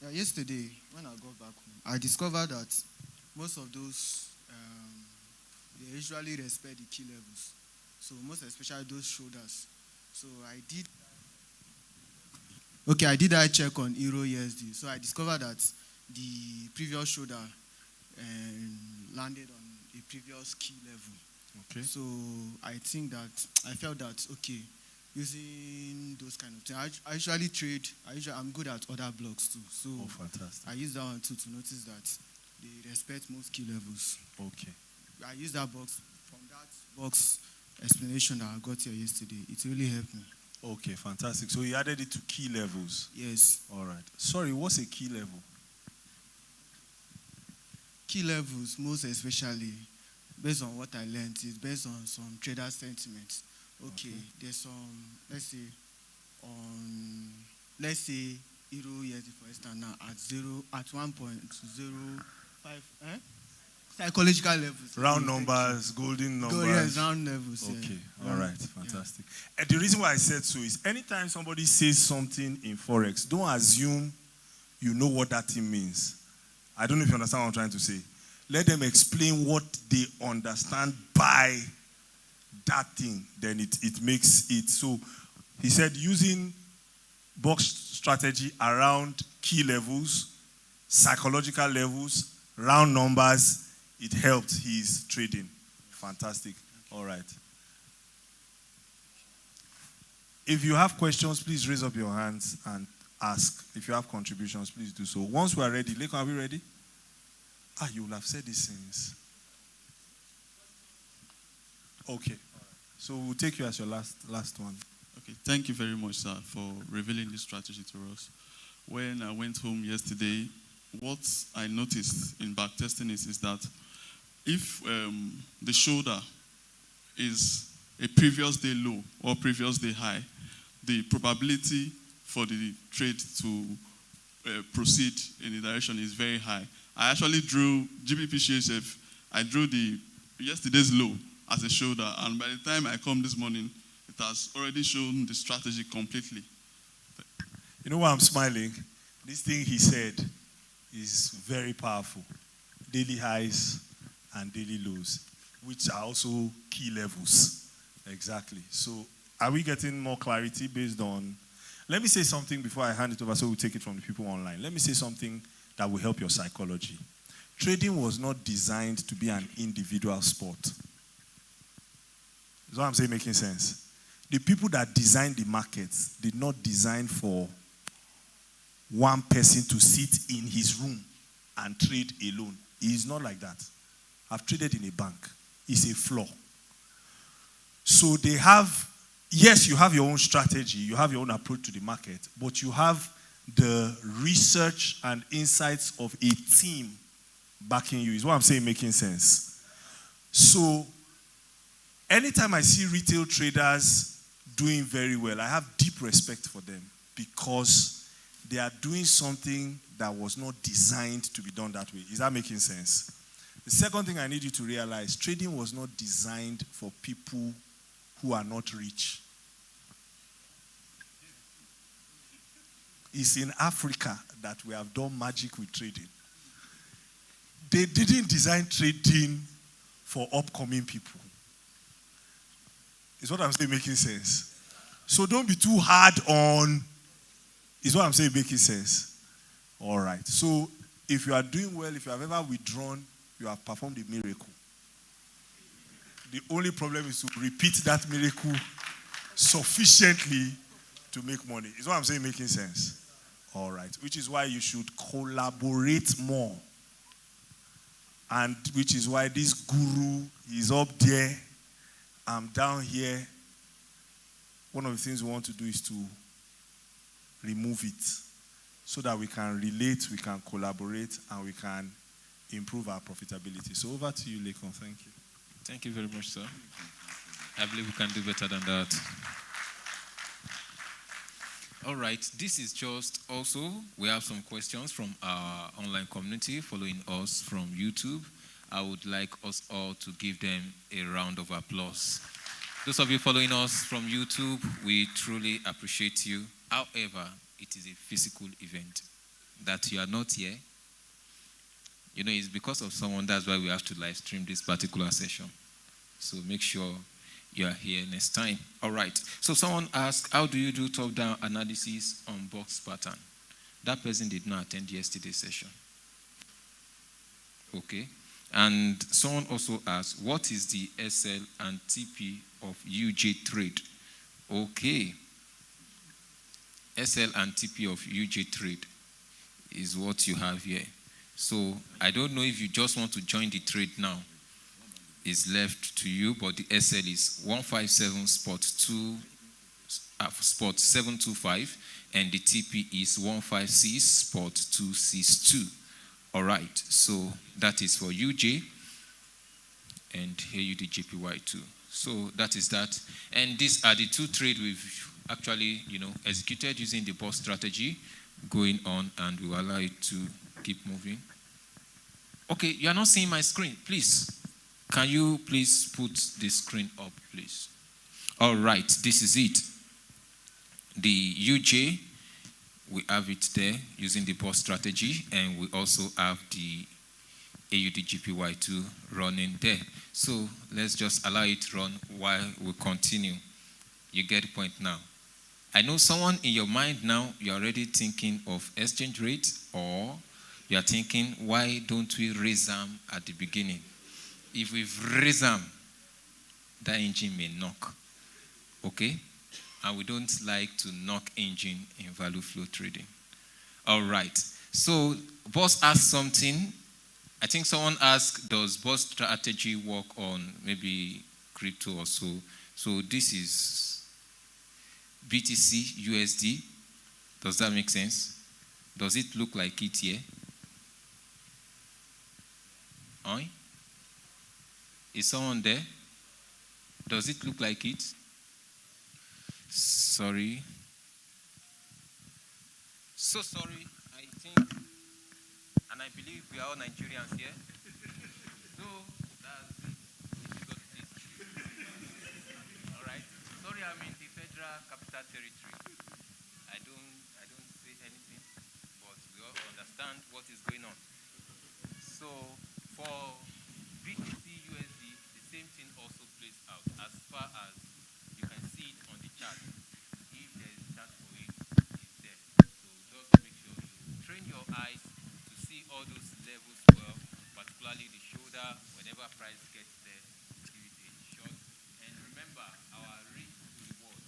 Yeah, yesterday, when I got back home, I discovered that most of those, they usually respect the key levels. So most especially those shoulders. So I did that check on Euro USD. So I discovered that the previous shoulder landed on a previous key level. Okay. So I felt that, okay, using those kind of things. I usually trade. I'm good at other blocks too. So fantastic. I use that one too to notice that they respect most key levels. Okay. I used that box from that box explanation that I got here yesterday. It really helped me. Okay, fantastic. So you added it to key levels. Yes. All right. Sorry, what's a key level? Key levels, most especially, based on what I learned, is based on some trader sentiments. Okay, there's some, let's say Euro USD for instance now at 1.05 psychological levels. Round numbers, golden numbers. Yes, round levels. Okay, yeah. all right, fantastic. And the reason why I said so is anytime somebody says something in Forex, don't assume you know what that thing means. I don't know if you understand what I'm trying to say. Let them explain what they understand by that thing, then it makes it. So he said using box strategy around key levels, psychological levels, round numbers, it helped his trading. Fantastic. All right. If you have questions, please raise up your hands and ask. If you have contributions, please do so. Once we are ready, Lekon, are we ready? You will have said these things. Okay. So we'll take you as your last one. Okay, thank you very much, sir, for revealing this strategy to us. When I went home yesterday, what I noticed in backtesting is that if the shoulder is a previous day low or previous day high, the probability for the trade to proceed in the direction is very high. I actually drew GBP CHF. I drew the yesterday's low as a shoulder, and by the time I come this morning, it has already shown the strategy completely. You know why I'm smiling? This thing he said is very powerful. Daily highs and daily lows, which are also key levels. Exactly. So are we getting more clarity based on... Let me say something before I hand it over so we'll take it from the people online. Let me say something that will help your psychology. Trading was not designed to be an individual sport. Is what I'm saying making sense? The people that designed the markets did not design for one person to sit in his room and trade alone. It is not like that. I've traded in a bank. It's a flaw. So they have, yes, you have your own strategy, you have your own approach to the market, but you have the research and insights of a team backing you. Is what I'm saying making sense? So anytime I see retail traders doing very well, I have deep respect for them because they are doing something that was not designed to be done that way. Is that making sense? The second thing I need you to realize, trading was not designed for people who are not rich. It's in Africa that we have done magic with trading. They didn't design trading for upcoming people. Is what I'm saying making sense? So don't be too hard on, is what I'm saying making sense? All right. So if you are doing well, if you have ever withdrawn, you have performed a miracle. The only problem is to repeat that miracle sufficiently to make money. Is what I'm saying making sense? All right. Which is why you should collaborate more. And which is why this guru is up there. I'm down here. One of the things we want to do is to remove it. so that we can relate, we can collaborate, and we can improve our profitability. So over to you, Lekon. Thank you. Thank you very much, sir. I believe we can do better than that. All right, this is just also, we have some questions from our online community following us from YouTube. I would like us all to give them a round of applause. Those of you following us from YouTube, we truly appreciate you. However, it is a physical event that you are not here. You know, it's because of someone, that's why we have to live stream this particular session. So make sure you are here next time. All right. So someone asked, how do you do top-down analysis on box pattern? That person did not attend yesterday's session. Okay. And someone also asked, what is the SL and TP of UJ trade? Okay. SL and TP of UJ trade is what you have here. So I don't know if you just want to join the trade now. It's left to you, but the SL is 157 spot 725, and the TP is 156 spot 262. All right, so that is for UJ, and here you did JPY too. So that is that, and these are the two trades we've actually, executed using the boss strategy going on, and we will allow it to keep moving. Okay, you are not seeing my screen, please. Can you please put the screen up, please? All right, this is it. The UJ, we have it there using the boss strategy, and we also have the AUDGPY2 running there. So let's just allow it to run while we continue. You get the point now. I know someone in your mind now, you're already thinking of exchange rate, or you're thinking, why don't we raise them at the beginning? If we've raised them, that engine may knock. Okay? And we don't like to knock engine in value flow trading. All right. So, boss asked something. I think someone asked, does boss strategy work on maybe crypto or so? So, this is BTC USD. Does that make sense? Does it look like it here? Oi? Is someone there? Does it look like it? Sorry. So sorry, I think, and I believe we are all Nigerians here. So that's difficult it is. All right. Sorry, I'm in the Federal Capital Territory. I don't say anything, but we all understand what is going on. So for BTC USD, the same thing also plays out as far as you can see it on the chart. If there is a chart for it, it's there. So just make sure you train your eyes to see all those levels well, particularly the shoulder. Whenever price gets there, give it a shot. And remember, our risk to reward,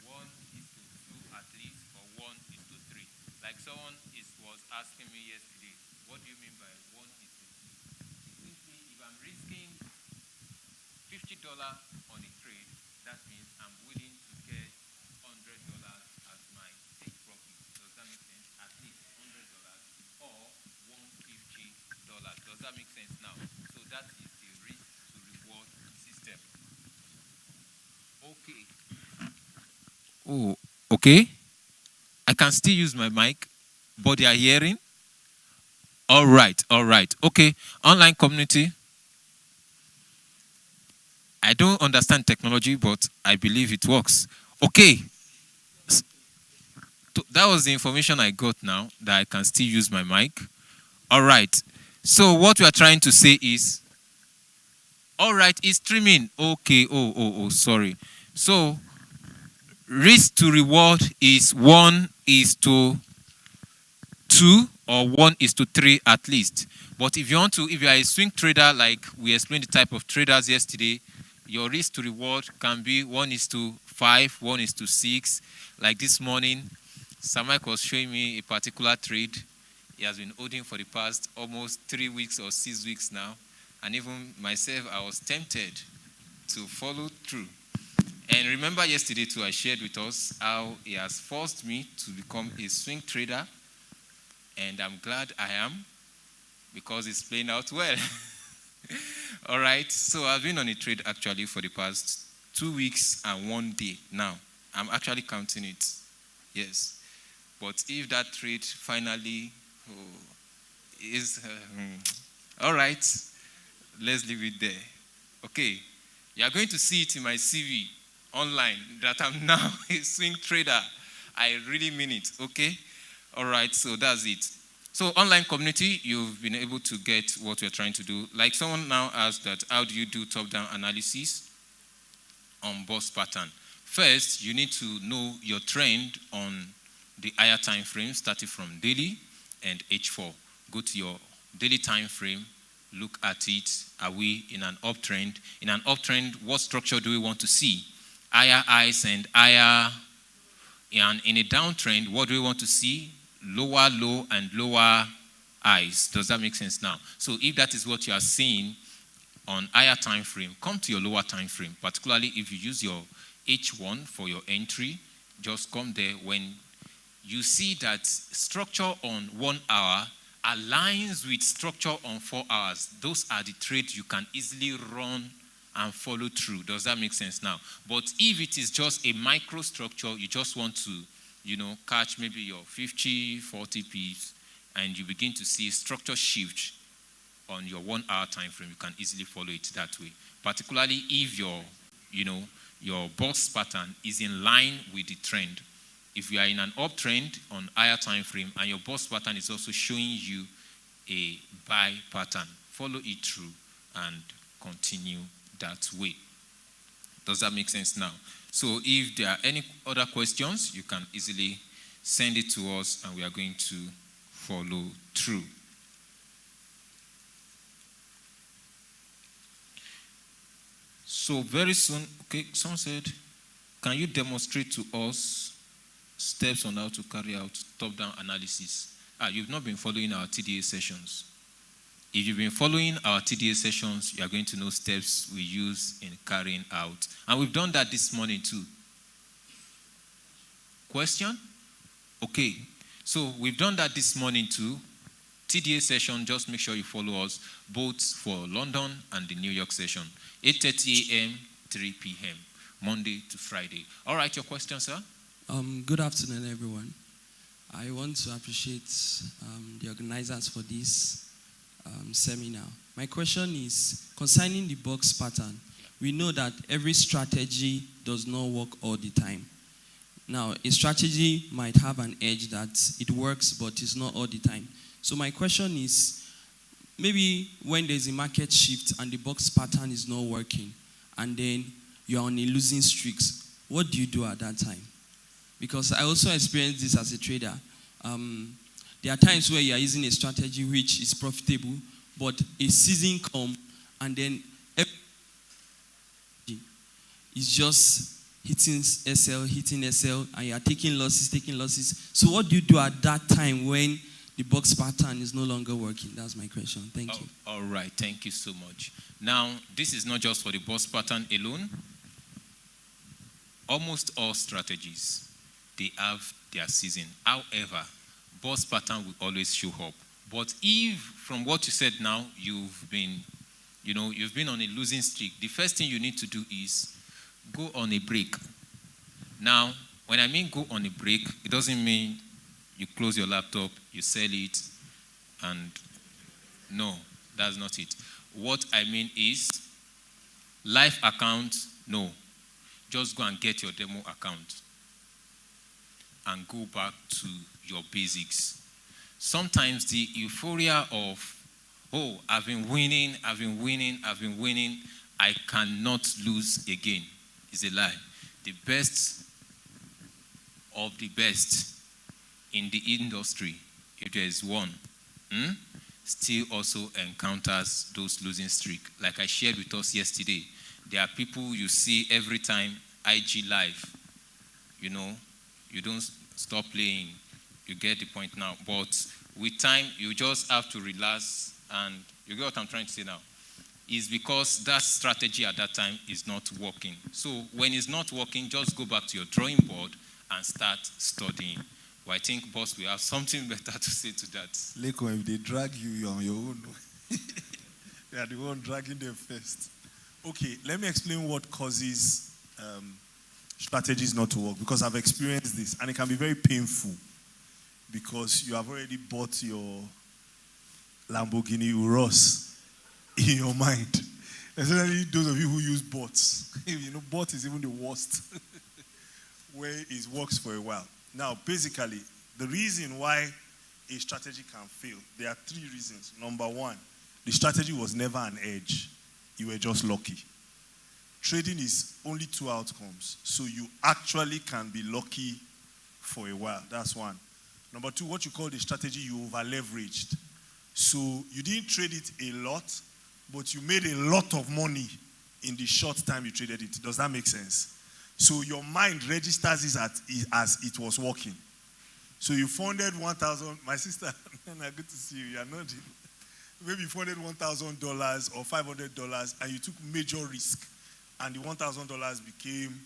1:2 at least, or 1:3. Like someone was asking me yesterday, what do you mean by 1:2? Simply, if I'm risking $50 on a trade, that means I'm willing to get $100 as my take profit. Does that make sense? At least $100 or $150. Does that make sense now? So that is the risk to reward system. Okay. Oh, okay. I can still use my mic, but they are hearing. All right. Okay, online community. I don't understand technology, but I believe it works. Okay. That was the information I got now, that I can still use my mic. All right. So what we are trying to say is, all right, it's streaming. Okay. Oh, sorry. So risk to reward is 1:2 or 1:3 at least. But if you are a swing trader, like we explained the type of traders yesterday, your risk to reward can be 1:5, 1:6. Like this morning, Samak was showing me a particular trade. He has been holding for the past almost 3 weeks or 6 weeks now. And even myself, I was tempted to follow through. And remember yesterday too, I shared with us how he has forced me to become a swing trader. and I'm glad I am because it's playing out well. All right, so I've been on a trade actually for the past 2 weeks and 1 day now. I'm actually counting it, yes. But if that trade finally is, all right, let's leave it there. Okay, you are going to see it in my CV online that I'm now a swing trader. I really mean it, okay? All right, so that's it. So online community, you've been able to get what we're trying to do. Like someone now asked that, how do you do top-down analysis on boss pattern? First, you need to know your trend on the higher time frame, starting from daily and H4. Go to your daily time frame, look at it. Are we in an uptrend? In an uptrend, what structure do we want to see? Higher highs and higher. And in a downtrend, what do we want to see? Lower low and lower highs. Does that make sense now? So if that is what you are seeing on higher time frame, come to your lower time frame, particularly if you use your H1 for your entry. Just come there when you see that structure on 1 hour aligns with structure on 4 hours. Those are the trades you can easily run and follow through. Does that make sense now? But if it is just a micro structure, you just want to, catch maybe your 50, 40 pips, and you begin to see structure shift on your 1 hour time frame, you can easily follow it that way. Particularly if your box pattern is in line with the trend. If you are in an uptrend on higher time frame and your box pattern is also showing you a buy pattern, follow it through and continue that way. Does that make sense now? So if there are any other questions, you can easily send it to us and we are going to follow through. So very soon, okay, someone said, can you demonstrate to us steps on how to carry out top-down analysis? You've not been following our TDA sessions. If you've been following our TDA sessions, you are going to know steps we use in carrying out. And we've done that this morning too. Question? Okay. So we've done that this morning too. TDA session, just make sure you follow us both for London and the New York session. 8:30 a.m., 3 p.m., Monday to Friday. All right, your question, sir? Good afternoon, everyone. I want to appreciate the organizers for this seminar. My question is concerning the box pattern. We know that every strategy does not work all the time. Now, a strategy might have an edge that it works, but it's not all the time. So my question is, maybe when there's a market shift and the box pattern is not working, and then you're on a losing streak, what do you do at that time? Because I also experienced this as a trader. There are times where you are using a strategy which is profitable, but a season comes and then it's just hitting SL, and you are taking losses. So what do you do at that time when the box pattern is no longer working? That's my question. Thank you. All right, thank you so much. Now, this is not just for the box pattern alone. Almost all strategies, they have their season. However, boss pattern will always show up. But if, from what you said now, you've been on a losing streak, the first thing you need to do is go on a break. Now, when I mean go on a break, it doesn't mean you close your laptop, you sell it, and no, that's not it. What I mean is, live account, no. Just go and get your demo account and go back to your basics. Sometimes the euphoria of, I've been winning, I cannot lose again, is a lie. The best of the best in the industry, if there is one, still also encounters those losing streak. Like I shared with us yesterday, there are people you see every time IG live, you don't stop playing. You get the point now. But with time, you just have to relax, and you get what I'm trying to say now. It's because that strategy at that time is not working. So when it's not working, just go back to your drawing board and start studying. Well, I think boss will have something better to say to that. Leko, if they drag you, you're on your own. They are the one dragging them first. Okay, let me explain what causes strategies not to work, because I've experienced this and it can be very painful because you have already bought your Lamborghini Urus in your mind. Especially those of you who use bots. You know, bot is even the worst where it works for a while. Now, basically, the reason why a strategy can fail, there are 3 reasons. Number 1, the strategy was never an edge. You were just lucky. Trading is only 2 outcomes. So you actually can be lucky for a while. That's 1. Number 2, what you call the strategy, you over-leveraged. So you didn't trade it a lot, but you made a lot of money in the short time you traded it. Does that make sense? So your mind registers it as it was working. So you funded 1,000. My sister, good to see you. You are nodding. Maybe you funded $1,000 or $500 and you took major risk, and the $1,000 became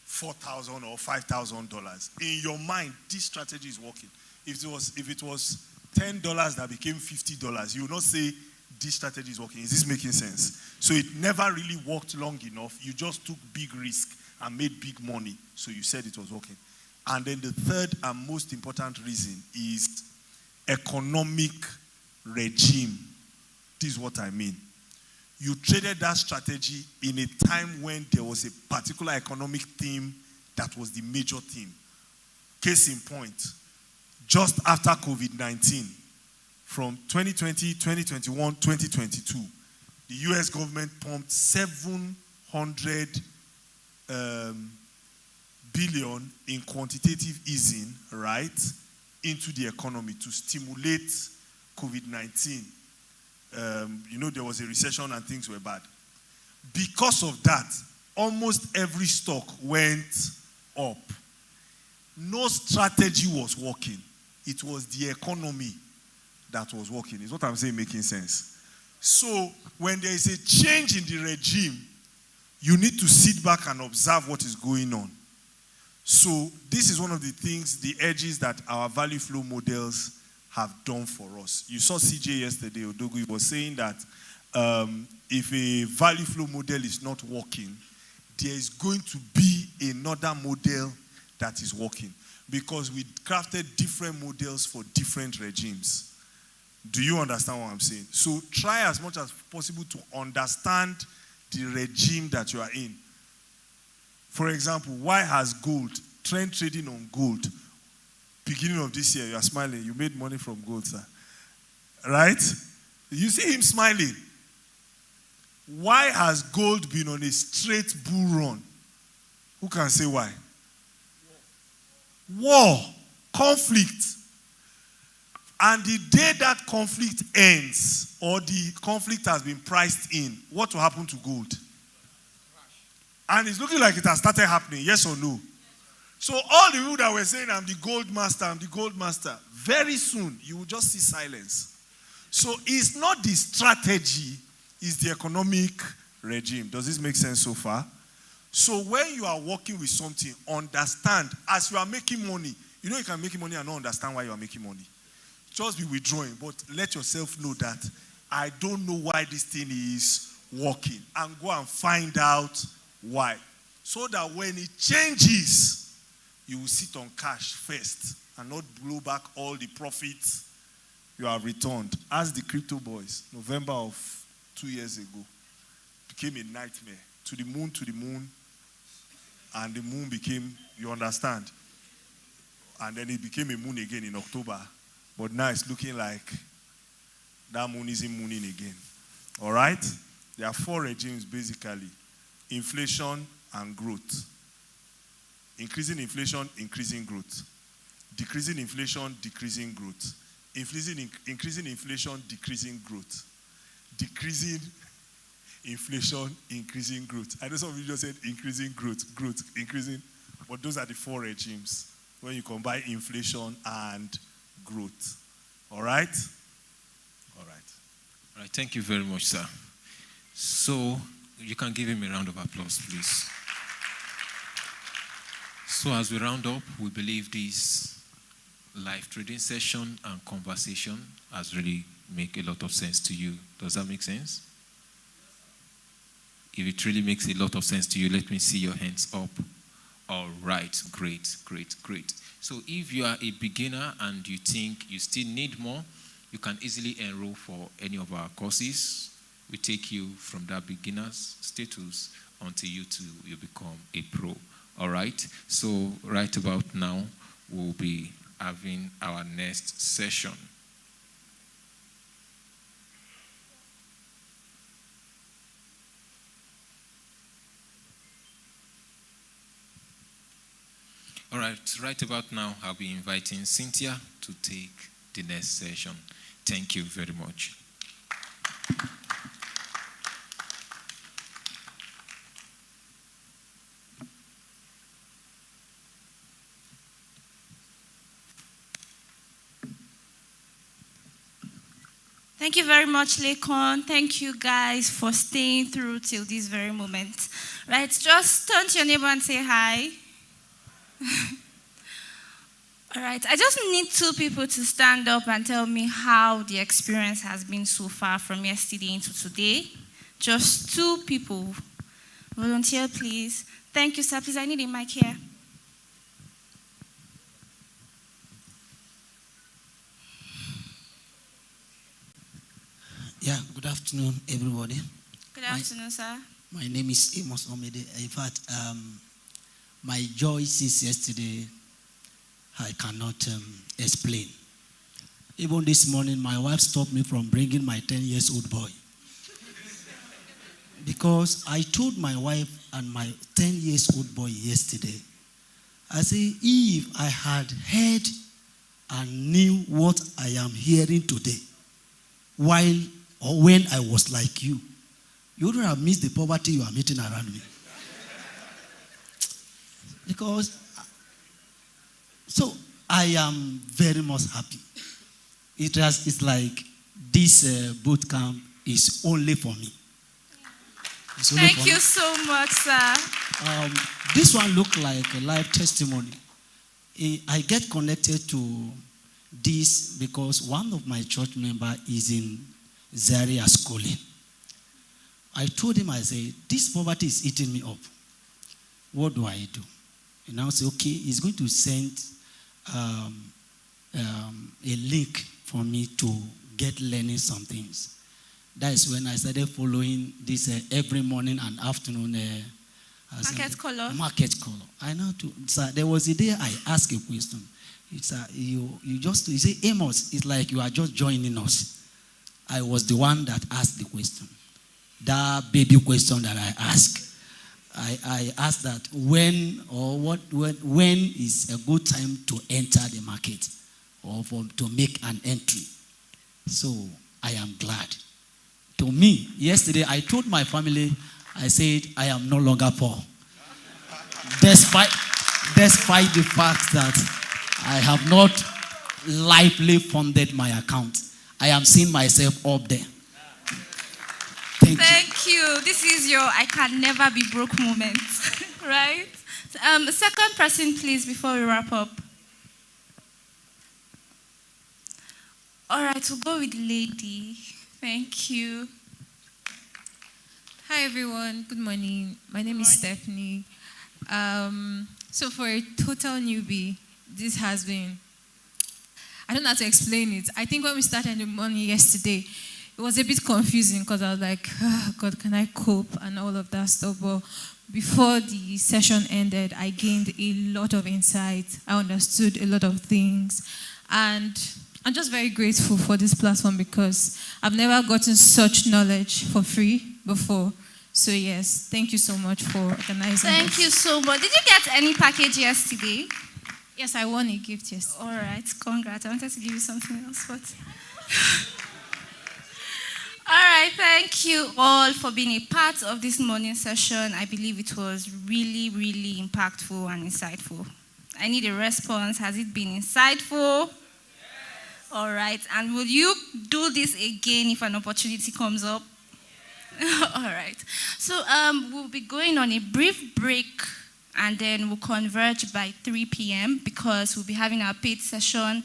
$4,000 or $5,000. In your mind, this strategy is working. If it was $10 that became $50, you will not say this strategy is working. Is this making sense? So it never really worked long enough. You just took big risk and made big money. So you said it was working. And then the third and most important reason is economic regime. This is what I mean. You traded that strategy in a time when there was a particular economic theme that was the major theme. Case in point, just after COVID-19, from 2020, 2021, 2022, the US government pumped $700 billion in quantitative easing, right, into the economy to stimulate COVID-19. There was a recession and things were bad. Because of that, almost every stock went up. No strategy was working. It was the economy that was working. Is what I'm saying making sense? So when there is a change in the regime, you need to sit back and observe what is going on. So this is one of the things, the edges that our value flow models have done for us. You saw CJ yesterday, Odogu, was saying that if a value flow model is not working, there is going to be another model that is working, because we crafted different models for different regimes. Do you understand what I'm saying? So try as much as possible to understand the regime that you are in. For example, why has gold, trend trading on gold, beginning of this year, you are smiling, you made money from gold, sir. Right? You see him smiling. Why has gold been on a straight bull run? Who can say why? War, conflict. And the day that conflict ends, or the conflict has been priced in, what will happen to gold? And it's looking like it has started happening, yes or no? So all the people that were saying, I'm the gold master, very soon you will just see silence. So it's not the strategy, it's the economic regime. Does this make sense so far? So when you are working with something, understand, as you are making money, you know you can make money and not understand why you are making money. Just be withdrawing, but let yourself know that I don't know why this thing is working, and go and find out why. So that when it changes, you will sit on cash first and not blow back all the profits you have returned. As the crypto boys, November of 2 years ago, became a nightmare. To the moon, and the moon became, you understand? And then it became a moon again in October. But now it's looking like that moon isn't mooning again. All right? There are 4 regimes basically. Inflation and growth. Increasing inflation, increasing growth. Decreasing inflation, decreasing growth. Increasing inflation, decreasing growth. Decreasing inflation, increasing growth. I know some of you just said increasing growth, increasing. But those are the 4 regimes when you combine inflation and growth. All right? All right. All right, thank you very much, sir. So, you can give him a round of applause, please. So as we round up, we believe these live trading session and conversation has really made a lot of sense to you. Does that make sense? If it really makes a lot of sense to you, let me see your hands up. All right, great, great, great. So if you are a beginner and you think you still need more, you can easily enroll for any of our courses. We take you from that beginner's status until you become a pro. All right? So right about now, we'll be having our next session. All right about now, I'll be inviting Cynthia to take the next session. Thank you very much. Thank you very much, Lekon. Thank you guys for staying through till this very moment. Right, just turn to your neighbor and say hi. All right, I just need 2 people to stand up and tell me how the experience has been so far from yesterday into today. Just 2 people. Volunteer, please. Thank you, sir. Please, I need a mic here. Yeah, good afternoon, everybody. Good afternoon, sir. My name is Amos Omede. In fact, my joy since yesterday, I cannot explain. Even this morning, my wife stopped me from bringing my 10-year-old boy. Because I told my wife and my 10-year-old boy yesterday, I said, if I had heard and knew what I am hearing today, while or when I was like you wouldn't have missed the poverty you are meeting around me. Because, so I am very much happy. It's like this boot camp is only for me. Thank you so much, sir. This one looked like a live testimony. I get connected to this because one of my church members is in Zaria schooling. I told him, I said, this poverty is eating me up. What do I do? And I said, okay, he's going to send a link for me to get learning some things. That is when I started following this every morning and afternoon. Market color. Market color. I know too. So there was a day I asked a question. It's you say, Amos, it's like you are just joining us. I was the one that asked the question. That baby question that I asked. I asked that when is a good time to enter the market or to make an entry. So I am glad. To me, yesterday I told my family, I said I am no longer poor. Despite the fact that I have not lively funded my account, I am seeing myself up there. Thank you. This is your I can never be broke moment, right? Second person, please, before we wrap up. All right, we'll go with the lady. Thank you. Hi, everyone. Good morning. My name is Stephanie. So for a total newbie, this has been, I don't know how to explain it. I think when we started the morning yesterday, it was a bit confusing because I was like, oh, God, can I cope and all of that stuff. But before the session ended, I gained a lot of insight. I understood a lot of things. And I'm just very grateful for this platform because I've never gotten such knowledge for free before. So yes, thank you so much for organizing Thank this. you so much. Did you get any package yesterday? Yes, I won a gift yesterday. All right, congrats. I wanted to give you something else, but... All right, thank you all for being a part of this morning session. I believe it was really, really impactful and insightful. I need a response. Has it been insightful? Yes. All right, and will you do this again if an opportunity comes up? Yes. All right, so we'll be going on a brief break, and then we'll converge by 3 p.m. because we'll be having our paid session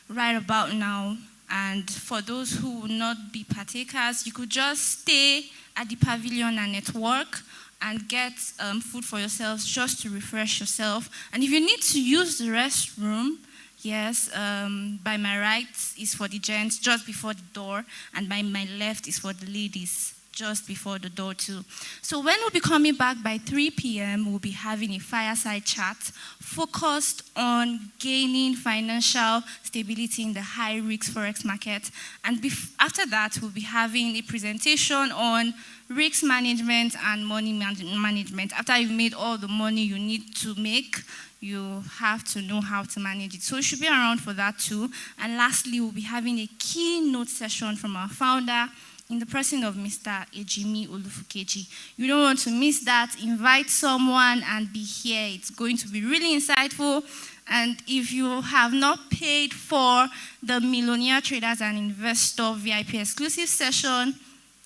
right about now. And for those who will not be partakers, you could just stay at the pavilion and network and get food for yourselves just to refresh yourself. And if you need to use the restroom, yes, by my right is for the gents just before the door, and by my left is for the ladies just before the door too. So when we'll be coming back by 3 p.m., we'll be having a fireside chat focused on gaining financial stability in the high-risk Forex market. And after that, we'll be having a presentation on risk management and money management. After you've made all the money you need to make, you have to know how to manage it. So you should be around for that too. And lastly, we'll be having a keynote session from our founder in the person of Mr. Ejimi Olufukeji. You don't want to miss that. Invite someone and be here. It's going to be really insightful. And if you have not paid for the Millionaire Traders and Investor VIP exclusive session,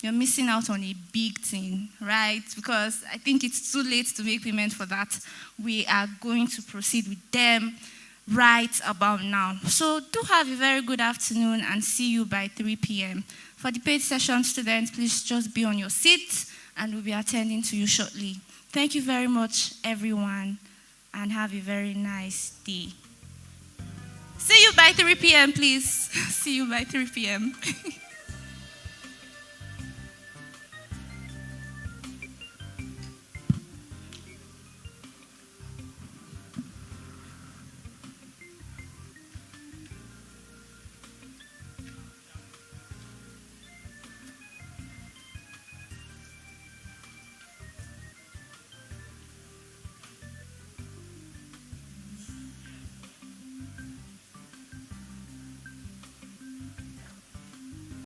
you're missing out on a big thing, right? Because I think it's too late to make payment for that. We are going to proceed with them right about now. So do have a very good afternoon and see you by 3 p.m. For the paid session students, please just be on your seats and we'll be attending to you shortly. Thank you very much, everyone, and have a very nice day. See you by 3 p.m., please. See you by 3 p.m.